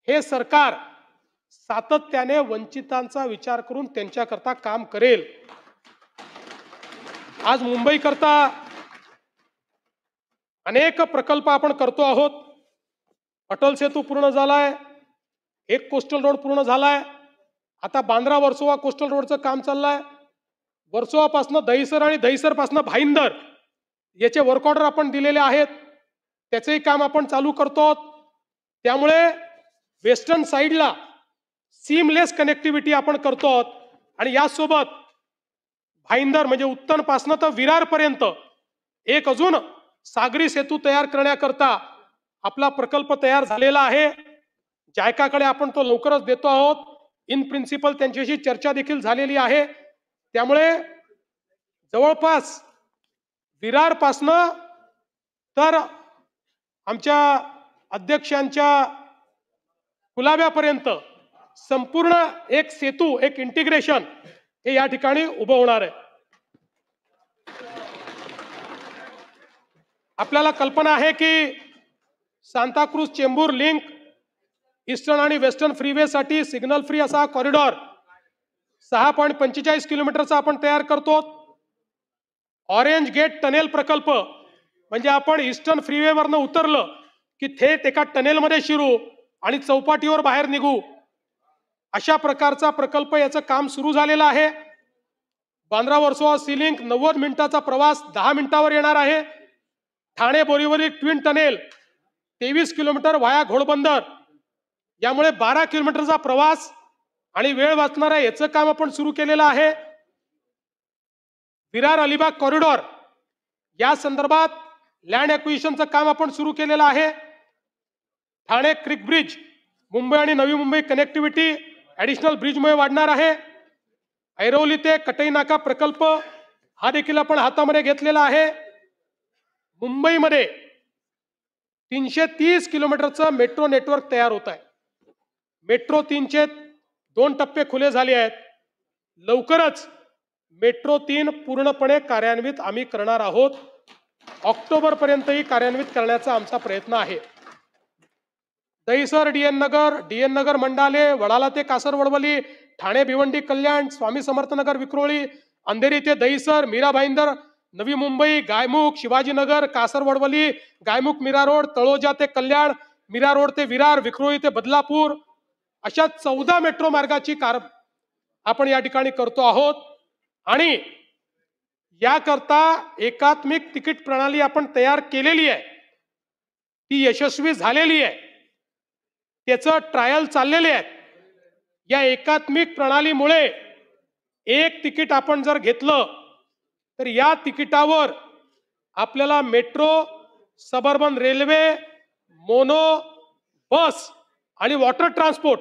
हे सरकार सातत्याने वंचितांचा विचार करून त्यांच्याकरता काम करेल. आज मुंबई करता अनेक प्रकल्प आपण करतो आहोत. अटल सेतू पूर्ण झालाय, एक कोस्टल रोड पूर्ण झालाय, आता बांद्रा वर्सोवा कोस्टल रोडचं काम चाललंय. वर्सोवापासनं दहिसर आणि दहिसरपासनं भाईंदर याचे वर्क ऑर्डर आपण दिलेले आहेत, त्याचंही काम आपण चालू करतो. त्यामुळे वेस्टर्न साईडला सीमलेस कनेक्टिव्हिटी आपण करतो आणि यासोबत भाईंदर म्हणजे उत्तनपासनं तर विरारपर्यंत एक अजून सागरी सेतू तयार करण्याकरता आपला प्रकल्प तयार झालेला आहे. जायकाकडे आपण तो लवकरच देतो आहोत. इन प्रिन्सिपल त्यांच्याशी चर्चा देखील झालेली आहे. त्यामुळे जवळपास विरारपासनं तर आमच्या अध्यक्षांच्या कुलाब्यापर्यंत संपूर्ण एक सेतू, एक इंटिग्रेशन हे या ठिकाणी उभं होणार आहे. आपल्याला कल्पना आहे की सांताक्रूज चेंबूर लिंक ईस्टर्न आणि वेस्टर्न फ्रीवेसाठी सिग्नल फ्री असा कॉरिडॉर 6.45 किलोमीटरचा आपण तयार करतो. ऑरेंज गेट टनेल प्रकल्प म्हणजे आपण ईस्टर्न फ्रीवेवरनं उतरलं की थेट एका टनेलमध्ये शिरू आणि चौपाटीवर बाहेर निघू, अशा प्रकारचा प्रकल्प, याचं काम सुरू झालेलं आहे. बांद्रा वर्सोवा सी लिंक 90 मिनिटाचा प्रवास 10 मिनिटावर येणार आहे. Thane Borivali twin tunnel 23 kilometre via Ghodbunder, यामुळे 12 किलोमीटरचा प्रवास आणि वेळ वाचणार आहे, याचं काम आपण सुरू केलेलं आहे. विरार अलिबाग कॉरिडॉर या संदर्भात लँड ॲक्विजिशनचं काम आपण सुरू केलेलं आहे. ठाणे क्रिक ब्रिज मुंबई आणि नवी मुंबई कनेक्टिव्हिटी ॲडिशनल ब्रिजमुळे वाढणार आहे. ऐरोली ते कटई नाका प्रकल्प हा देखील आपण हातामध्ये घेतलेला आहे. मुंबईमध्ये 330 किलोमीटरचं मेट्रो नेटवर्क तयार होत आहे. मेट्रो 3चे 2 टप्पे खुले झाले आहेत. लवकरच मेट्रो 3 पूर्णपणे कार्यान्वित आम्ही करणार आहोत. ऑक्टोबरपर्यंतही कार्यान्वित करण्याचा आमचा प्रयत्न आहे. दहिसर डीएन नगर मंडाले, वडाला ते कासरवडवली, ठाणे भिवंडी कल्याण, स्वामी समर्थ नगर विक्रोळी, अंधेरी ते दहिसर, मीरा भाईंदर, नवी मुंबई, गायमुख, शिवाजीनगर, कासरवडवली, गायमुख मीरा रोड, तळोजा ते कल्याण, मीरा रोड ते विरार, विक्रोळी ते बदलापूर, अशा 14 मेट्रो मार्गाची आपण या ठिकाणी करतो आहोत. आणि याकरता एकात्मिक तिकीट प्रणाली आपण तयार केलेली आहे, ती यशस्वी झालेली आहे, त्याचं ट्रायल चाललेले आहेत. या एकात्मिक प्रणालीमुळे एक तिकीट आपण जर घेतलं तर या तिकिटावर आपल्याला मेट्रो, सबर्बन रेल्वे, मोनो, बस आणि वॉटर ट्रान्सपोर्ट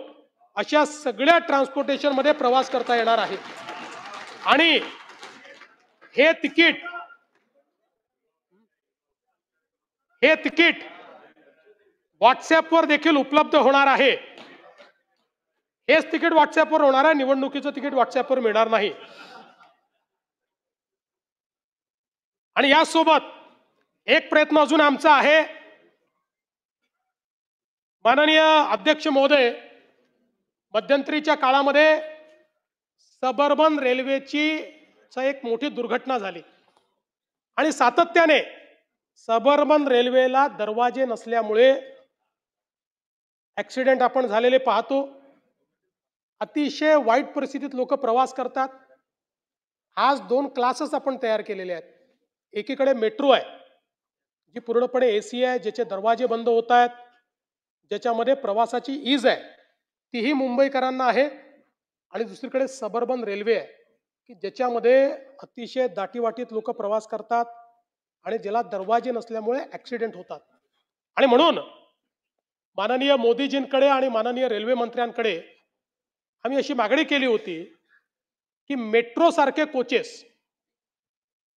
अशा सगळ्या ट्रान्सपोर्टेशन मध्ये प्रवास करता येणार आहे. आणि हे तिकीट व्हॉट्सॲपवर देखील उपलब्ध होणार आहे. हेच तिकीट व्हॉट्सॲपवर होणार आहे, निवडणुकीचं तिकीट व्हॉट्सॲपवर मिळणार नाही. आणि यासोबत एक प्रयत्न अजून आमचा आहे. माननीय अध्यक्ष महोदय, मध्यंतरीच्या काळामध्ये सबर्बन रेल्वेची एक मोठी दुर्घटना झाली आणि सातत्याने सबर्बन रेल्वेला दरवाजे नसल्यामुळे ऍक्सिडेंट आपण झालेले पाहतो. अतिशय वाईट परिस्थितीत लोक प्रवास करतात. आज 2 क्लासेस आपण तयार केलेले आहेत. एकीकडे मेट्रो आहे, जी पूर्णपणे एसी आहे, ज्याचे दरवाजे बंद होत आहेत, ज्याच्यामध्ये प्रवासाची ईज आहे, तीही मुंबईकरांना आहे. आणि दुसरीकडे सबर्बन रेल्वे आहे, की ज्याच्यामध्ये अतिशय दाटीवाटीत लोक प्रवास करतात आणि ज्याला दरवाजे नसल्यामुळे ऍक्सिडेंट होतात. आणि म्हणून माननीय मोदीजींकडे आणि माननीय रेल्वे मंत्र्यांकडे आम्ही अशी मागणी केली होती की मेट्रो सारखे कोचेस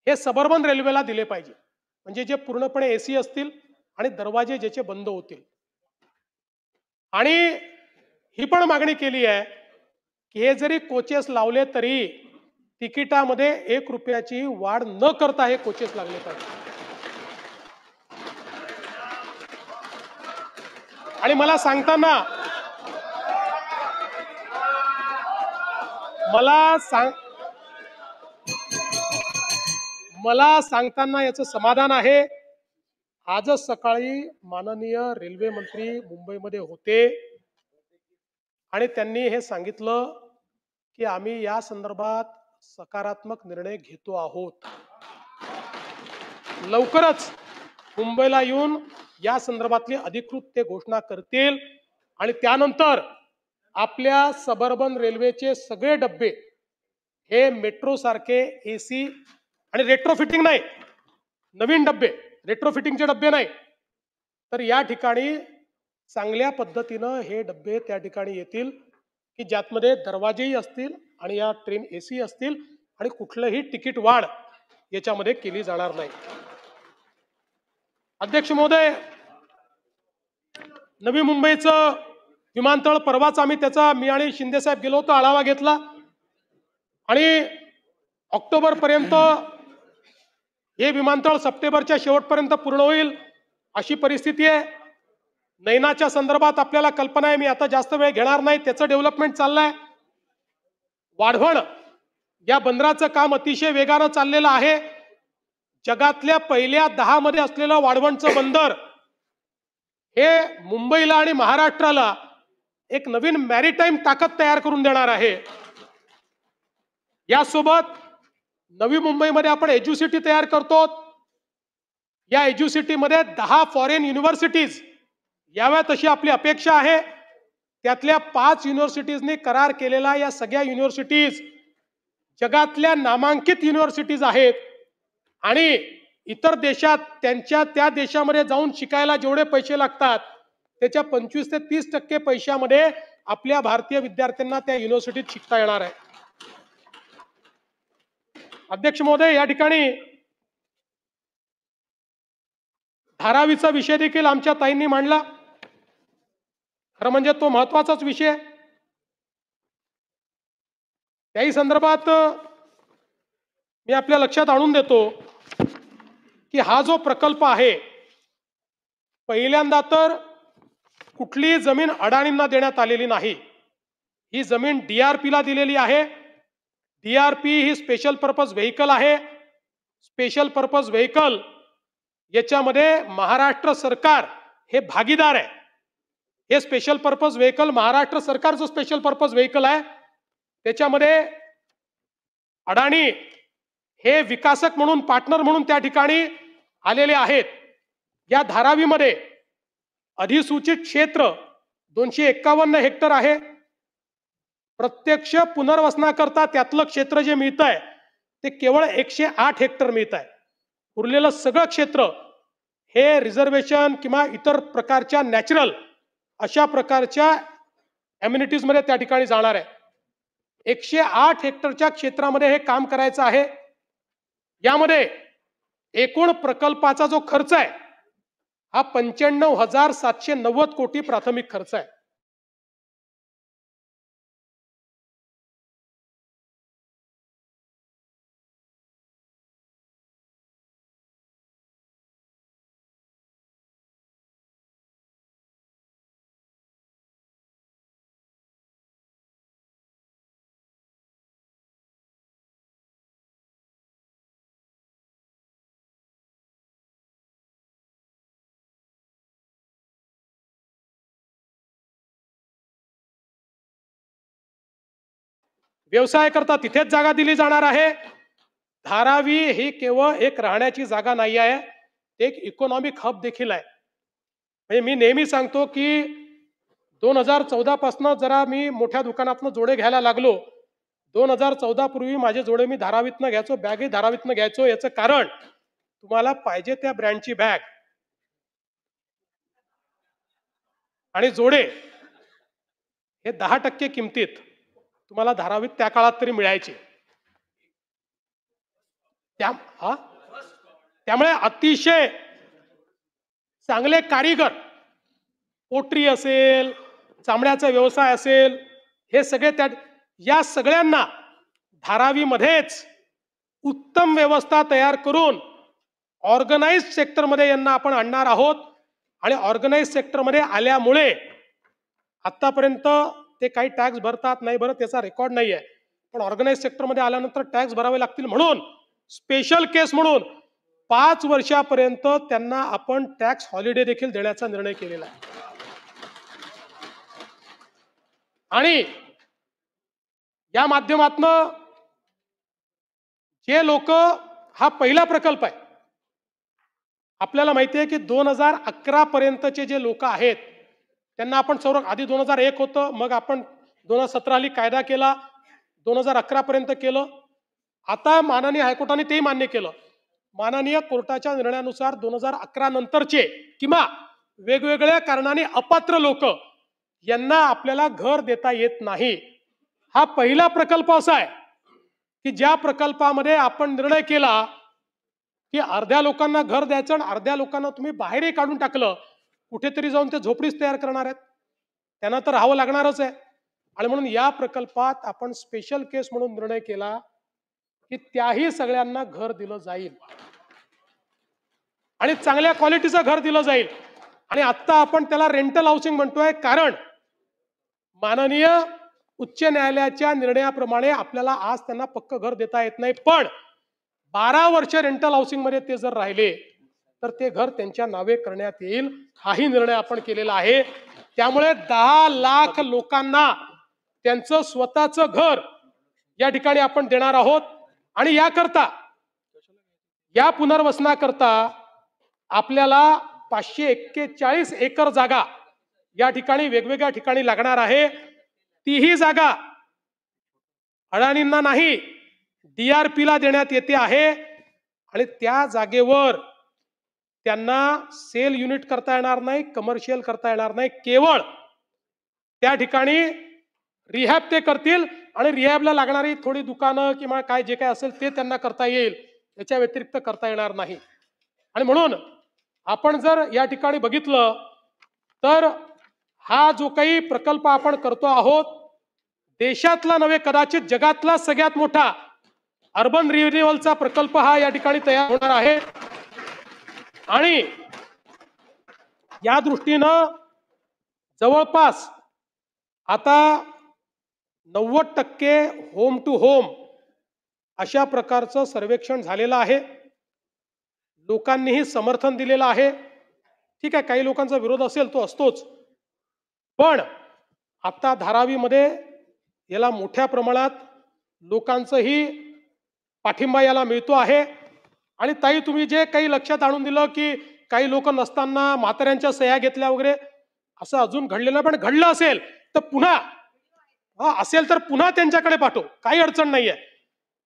हे सबर्बन रेल्वेला दिले पाहिजे, म्हणजे जे पूर्णपणे एसी असतील आणि दरवाजे ज्याचे बंद होतील. आणि ही पण मागणी केली आहे की हे जरी कोचेस लावले तरी तिकिटामध्ये 1 रुपयाची वाढ न करता हे कोचेस लागले पाहिजे. आणि मला सांगताना याचं समाधान आहे. आजच सकाळी माननीय रेल्वे मंत्री मुंबईमध्ये होते आणि त्यांनी हे सांगितलं की आम्ही या संदर्भात सकारात्मक निर्णय घेतो आहोत. लवकरच मुंबईला येऊन या संदर्भातली अधिकृत ते घोषणा करतील आणि त्यानंतर आपल्या सबर्बन रेल्वेचे सगळे डब्बे हे मेट्रो सारखे एसी आणि रेट्रोफिटिंग नाही, नवीन डब्बे, रेट्रोफिटिंगचे डब्बे नाही, तर या ठिकाणी चांगल्या पद्धतीनं हे डब्बे त्या ठिकाणी येतील की ज्यामध्ये दरवाजेही असतील आणि या ट्रेन एसी असतील आणि कुठलंही तिकीट वाढ याच्यामध्ये केली जाणार नाही. अध्यक्ष महोदय, नवी मुंबईचं विमानतळ परवाच आम्ही त्याचा मी आणि शिंदे साहेब गेलो होतो, आढावा घेतला आणि ऑक्टोबर पर्यंत हे विमानतळ सप्टेंबरच्या शेवटपर्यंत पूर्ण होईल अशी परिस्थिती आहे. नैनाच्या संदर्भात आपल्याला कल्पना आहे, मी आता जास्त वेळ घेणार नाही, त्याचं डेव्हलपमेंट चाललंय. वाढवण या बंदराचं काम अतिशय वेगानं चाललेलं आहे. जगातल्या पहिल्या 10 मध्ये असलेलं वाढवणचं बंदर हे मुंबईला आणि महाराष्ट्राला एक नवीन मॅरीटाईम ताकद तयार करून देणार आहे. यासोबत नवी मुंबईमध्ये आपण एज्युसिटी तयार करतो. या एज्युसिटीमध्ये 10 फॉरेन युनिव्हर्सिटीज याव्यात अशी आपली अपेक्षा आहे. त्यातल्या 5 युनिव्हर्सिटीजनी करार केलेला या सगळ्या युनिव्हर्सिटीज जगातल्या नामांकित युनिव्हर्सिटीज आहेत आणि इतर देशात त्यांच्या त्या देशामध्ये जाऊन शिकायला जेवढे पैसे लागतात त्याच्या 25 ते 30% पैशामध्ये आपल्या भारतीय विद्यार्थ्यांना त्या युनिव्हर्सिटीत शिकता येणार आहे. अध्यक्ष महोदय, या ठिकाणी धारावीचा विषय देखील आमच्या ताईंनी मांडला. खरं म्हणजे तो महत्वाचाच विषय. त्याही संदर्भात मी आपल्या लक्षात आणून देतो की हा जो प्रकल्प आहे, पहिल्यांदा तर कुठलीही जमीन अडाणींना देण्यात आलेली नाही. ही जमीन DRP ला दिलेली आहे. DRP ही स्पेशल पर्पज व्हेकल आहे. स्पेशल पर्पज व्हेकल याच्यामध्ये महाराष्ट्र सरकार हे भागीदार आहे. हे स्पेशल पर्पज व्हेकल महाराष्ट्र सरकारचं स्पेशल पर्पज व्हेकल आहे. त्याच्यामध्ये अडाणी हे विकासक म्हणून, पार्टनर म्हणून त्या ठिकाणी आलेले आहेत. या धारावीमध्ये अधिसूचित क्षेत्र 251 हेक्टर आहे. प्रत्यक्ष पुनर्वसनाकरता त्यातलं क्षेत्र जे मिळत आहे ते केवळ 108 हेक्टर मिळत आहे. उरलेलं सगळं क्षेत्र हे रिझर्वेशन किंवा इतर प्रकारच्या नॅचरल अशा प्रकारच्या अम्युनिटीज मध्ये त्या ठिकाणी जाणार आहे. 108 हेक्टरच्या क्षेत्रामध्ये हे काम करायचं आहे. यामध्ये एकूण प्रकल्पाचा जो खर्च आहे हा 95,790 कोटी प्राथमिक खर्च आहे. व्यवसाय करता तिथेच जागा दिली जाणार आहे. धारावी ही केवळ एक राहण्याची जागा नाही आहे, ते एक इकॉनॉमिक हब देखील आहे. म्हणजे मी नेहमी सांगतो की 2014 पासून जरा मी मोठ्या दुकानातनं जोडे घ्यायला लागलो. 2014 पूर्वी माझे जोडे मी धारावीतनं घ्यायचो, बॅगही धारावीतनं घ्यायचो. याचं कारण तुम्हाला पाहिजे त्या ब्रँडची बॅग आणि जोडे हे 10% किमतीत तुम्हाला धारावीत त्या काळात तरी मिळायचे. त्यामुळे अतिशय चांगले कारीगर, पोट्री असेल, चामड्याचा व्यवसाय असेल, हे सगळे या सगळ्यांना धारावीमध्येच उत्तम व्यवस्था तयार करून ऑर्गनाइज्ड सेक्टरमध्ये यांना आपण आणणार आहोत. आणि ऑर्गनाइज्ड सेक्टरमध्ये आल्यामुळे आतापर्यंत ते काही टॅक्स भरतात नाही भरत याचा रेकॉर्ड नाही आहे, पण ऑर्गनाइज्ड सेक्टरमध्ये आल्यानंतर टॅक्स भरावे लागतील म्हणून स्पेशल केस म्हणून 5 वर्षापर्यंत त्यांना आपण टॅक्स हॉलिडे देखील देण्याचा निर्णय केलेला आहे. आणि या माध्यमातून जे लोक, हा पहिला प्रकल्प आहे, आपल्याला माहिती आहे की 2011 पर्यंतचे जे लोक आहेत त्यांना आपण आधी 2001 होतं, मग आपण 2017 कायदा केला, 2011 पर्यंत केलं. आता माननीय हायकोर्टाने तेही मान्य केलं. माननीय कोर्टाच्या निर्णयानुसार 2011 नंतरचे किंवा वेगवेगळ्या कारणाने अपात्र लोक यांना आपल्याला घर देता येत नाही. हा पहिला प्रकल्प असा आहे की ज्या प्रकल्पामध्ये आपण निर्णय केला की अर्ध्या लोकांना घर द्यायचं आणि अर्ध्या लोकांना तुम्ही बाहेरही काढून टाकलं, कुठेतरी जाऊन ते झोपडीच तयार करणार आहेत, त्यांना तर राहावं लागणारच आहे. आणि म्हणून या प्रकल्पात आपण स्पेशल केस म्हणून निर्णय केला की त्याही सगळ्यांना घर दिलं जाईल आणि चांगल्या क्वालिटीचं घर दिलं जाईल. आणि आता आपण त्याला रेंटल हाऊसिंग म्हणतोय, कारण माननीय उच्च न्यायालयाच्या निर्णयाप्रमाणे आपल्याला आज त्यांना पक्क घर देता येत नाही, पण 12 वर्ष रेंटल हाऊसिंग मध्ये ते जर राहिले तर ते घर त्यांच्या नावे करण्यात येईल, हाही निर्णय आपण केलेला आहे. त्यामुळे 10 लाख लोकांना त्यांचं स्वतःचं घर या ठिकाणी आपण देणार आहोत. आणि याकरता, या पुनर्वसनाकरता आपल्याला 541 एकर जागा या ठिकाणी वेगवेगळ्या ठिकाणी लागणार आहे. तीही जागा अडाणींना नाही, DRP ला देण्यात येते आहे. आणि त्या जागेवर त्यांना सेल युनिट करता येणार नाही, कमर्शियल करता येणार नाही, केवळ त्या ठिकाणी रिहॅब ते करतील आणि रिहॅबला लागणारी थोडी दुकानं किंवा काय जे काय असेल ते त्यांना करता येईल, याच्या व्यतिरिक्त करता येणार नाही. आणि म्हणून आपण जर या ठिकाणी बघितलं तर हा जो काही प्रकल्प आपण करतो आहोत, देशातला नव्हे कदाचित जगातला सगळ्यात मोठा अर्बन रिन्युअलचा प्रकल्प हा या ठिकाणी तयार होणार आहे. आणि या दृष्टीनं जवळपास आता 90% होम टू होम अशा प्रकारचं सर्वेक्षण झालेलं आहे. लोकांनीही समर्थन दिलेलं आहे. ठीक आहे, काही लोकांचा विरोध असेल, तो असतोच, पण आता धारावीमध्ये याला मोठ्या प्रमाणात लोकांचंही पाठिंबा याला मिळतो आहे. आणि ताई, तुम्ही जे काही लक्षात आणून दिलं की काही लोक नसताना म्हाताऱ्यांच्या सह्या घेतल्या वगैरे, असं अजून घडलेलं, पण घडलं असेल तर पुन्हा असेल तर पुन्हा त्यांच्याकडे पाठव, काही अडचण नाहीये.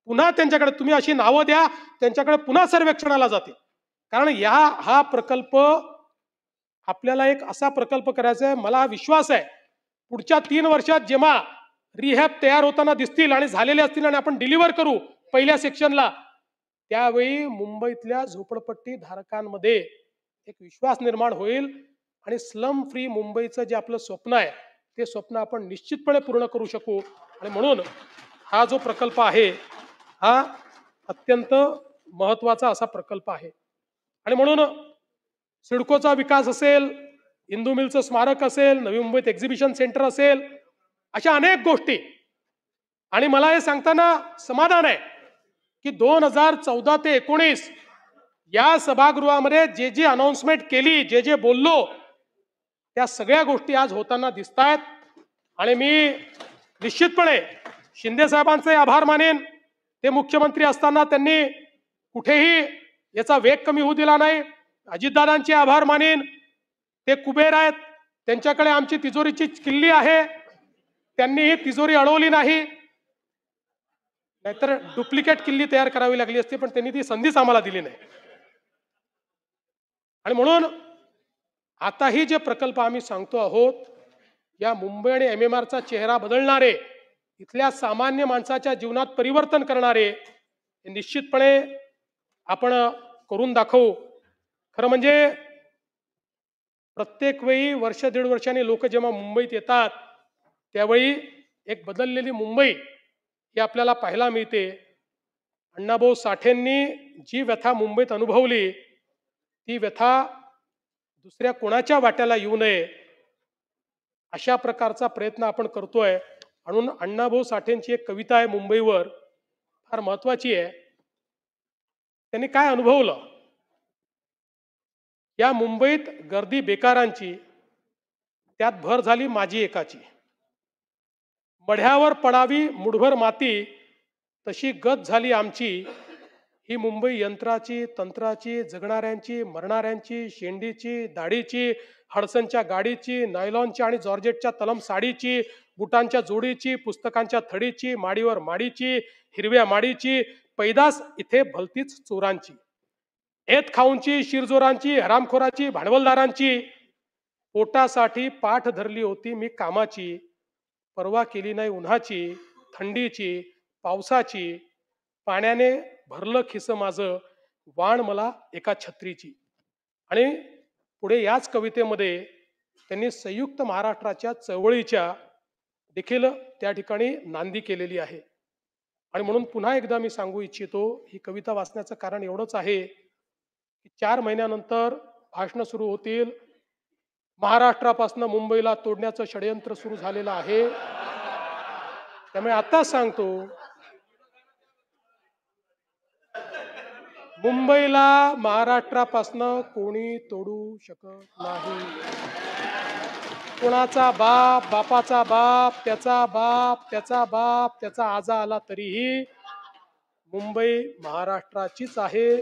पुन्हा त्यांच्याकडे तुम्ही अशी नावं द्या, त्यांच्याकडे पुन्हा सर्वेक्षणाला जाते. कारण हा प्रकल्प आपल्याला एक असा प्रकल्प करायचा आहे, मला विश्वास आहे पुढच्या 3 वर्षात जेव्हा रिहॅब तयार होताना दिसतील आणि झालेले असतील आणि आपण डिलिव्हर करू पहिल्या सेक्शनला, त्यावेळी मुंबईतल्या झोपडपट्टी धारकांमध्ये एक विश्वास निर्माण होईल आणि स्लम फ्री मुंबईचं जे आपलं स्वप्न आहे ते स्वप्न आपण निश्चितपणे पूर्ण करू शकू. आणि म्हणून हा जो प्रकल्प आहे हा अत्यंत महत्त्वाचा असा प्रकल्प आहे. आणि म्हणून सिडकोचा विकास असेल, इंदू मिलचं स्मारक असेल, नवी मुंबईत एक्झिबिशन सेंटर असेल, अशा अनेक गोष्टी. आणि मला हे सांगताना समाधान आहे की 2014 ते 19 या सभागृहामध्ये जे जे अनाउन्समेंट केली, जे जे बोललो, त्या सगळ्या गोष्टी आज होताना दिसत आहेत. आणि मी निश्चितपणे शिंदे साहेबांचे आभार मानेन. ते मुख्यमंत्री असताना त्यांनी कुठेही याचा वेग कमी होऊ दिला नाही. अजितदादांचे आभार मानेन. ते कुबेर आहेत, त्यांच्याकडे आमची तिजोरीची किल्ली आहे, त्यांनी ही तिजोरी अडवली नाही, नाहीतर डुप्लिकेट किल्ली तयार करावी लागली असती, पण त्यांनी ती संधीच आम्हाला दिली नाही. आणि म्हणून आताही जे प्रकल्प आम्ही सांगतो आहोत, या मुंबई आणि MMRचा चेहरा बदलणारे, इथल्या सामान्य माणसाच्या जीवनात परिवर्तन करणारे, हे निश्चितपणे आपण करून दाखवू. खरं म्हणजे प्रत्येक वेळी वर्ष दीड वर्षांनी लोक जेव्हा मुंबईत येतात, त्यावेळी एक बदललेली मुंबई ही आपल्याला पाहायला मिळते. अण्णाभाऊ साठेंनी जी व्यथा मुंबईत अनुभवली, ती व्यथा दुसऱ्या कोणाच्या वाट्याला येऊ नये अशा प्रकारचा प्रयत्न आपण करतोय. म्हणून अण्णाभाऊ साठेंची एक कविता आहे मुंबईवर, फार महत्वाची आहे. त्यांनी काय अनुभवलं? या मुंबईत गर्दी बेकारांची, त्यात भर झाली माझी एकाची. मढ्यावर पडावी मुठभर माती, तशी गत झाली आमची. ही मुंबई यंत्राची, तंत्राची, जगणाऱ्यांची, मरणाऱ्यांची, शेंडीची, दाढीची, हडसनच्या गाडीची, नायलॉनची आणि जॉर्जेटच्या तलम साडीची, बुटांच्या जोडीची, पुस्तकांच्या थडीची, माडीवर माडीची, हिरव्या माडीची, पैदास इथे भलतीच चोरांची, एत खाऊंची, शिरजोरांची, हरामखोराची, भांडवलदारांची. पोटासाठी पाठ धरली होती मी कामाची, परवा केली नाही उन्हाची, थंडीची, पावसाची. पाण्याने भरलं खिस माझं, वाण मला एका छत्रीची. आणि पुढे याच कवितेमध्ये त्यांनी संयुक्त महाराष्ट्राच्या चळवळीच्या देखील त्या ठिकाणी नांदी केलेली आहे. आणि म्हणून पुन्हा एकदा मी सांगू इच्छितो, ही कविता वाचण्याचं कारण एवढंच आहे की 4 महिन्यानंतर भाषणं सुरू होतील. महाराष्ट्रापासून मुंबईला तोडण्याचं षडयंत्र सुरू झालेलं आहे. त्यामुळे आता सांगतो, मुंबईला महाराष्ट्रापासून कोणी तोडू शकत नाही. कोणाचा बाप, बापाचा बाप, त्याचा बाप, त्याचा बाप, त्याचा आजा आला तरीही मुंबई महाराष्ट्राचीच आहे,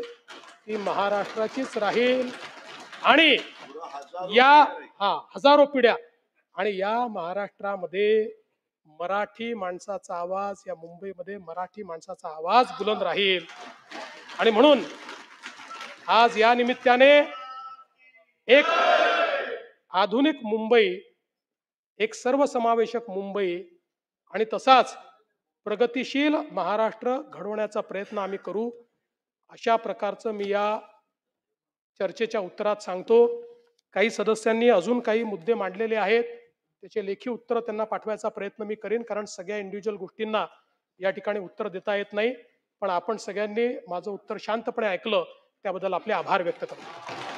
ती महाराष्ट्राचीच राहील. आणि या हजारो पिढ्या, आणि या महाराष्ट्रामध्ये मराठी माणसाचा आवाज, या मुंबईमध्ये मराठी माणसाचा आवाज बुलंद राहील. आणि म्हणून आज या निमित्ताने एक आधुनिक मुंबई, एक सर्वसमावेशक मुंबई आणि तसाच प्रगतिशील महाराष्ट्र घडवण्याचा प्रयत्न आम्ही करू, अशा प्रकारचं मी या चर्चेच्या उत्तरात सांगतो. काही सदस्यांनी अजून काही मुद्दे मांडलेले आहेत, त्याचे लेखी उत्तर त्यांना पाठवायचा प्रयत्न मी करेन, कारण सगळ्या इंडिव्हिज्युअल गोष्टींना या ठिकाणी उत्तर देता येत नाही. पण आपण सगळ्यांनी माझं उत्तर शांतपणे ऐकलं, त्याबद्दल आपले आभार व्यक्त करतो.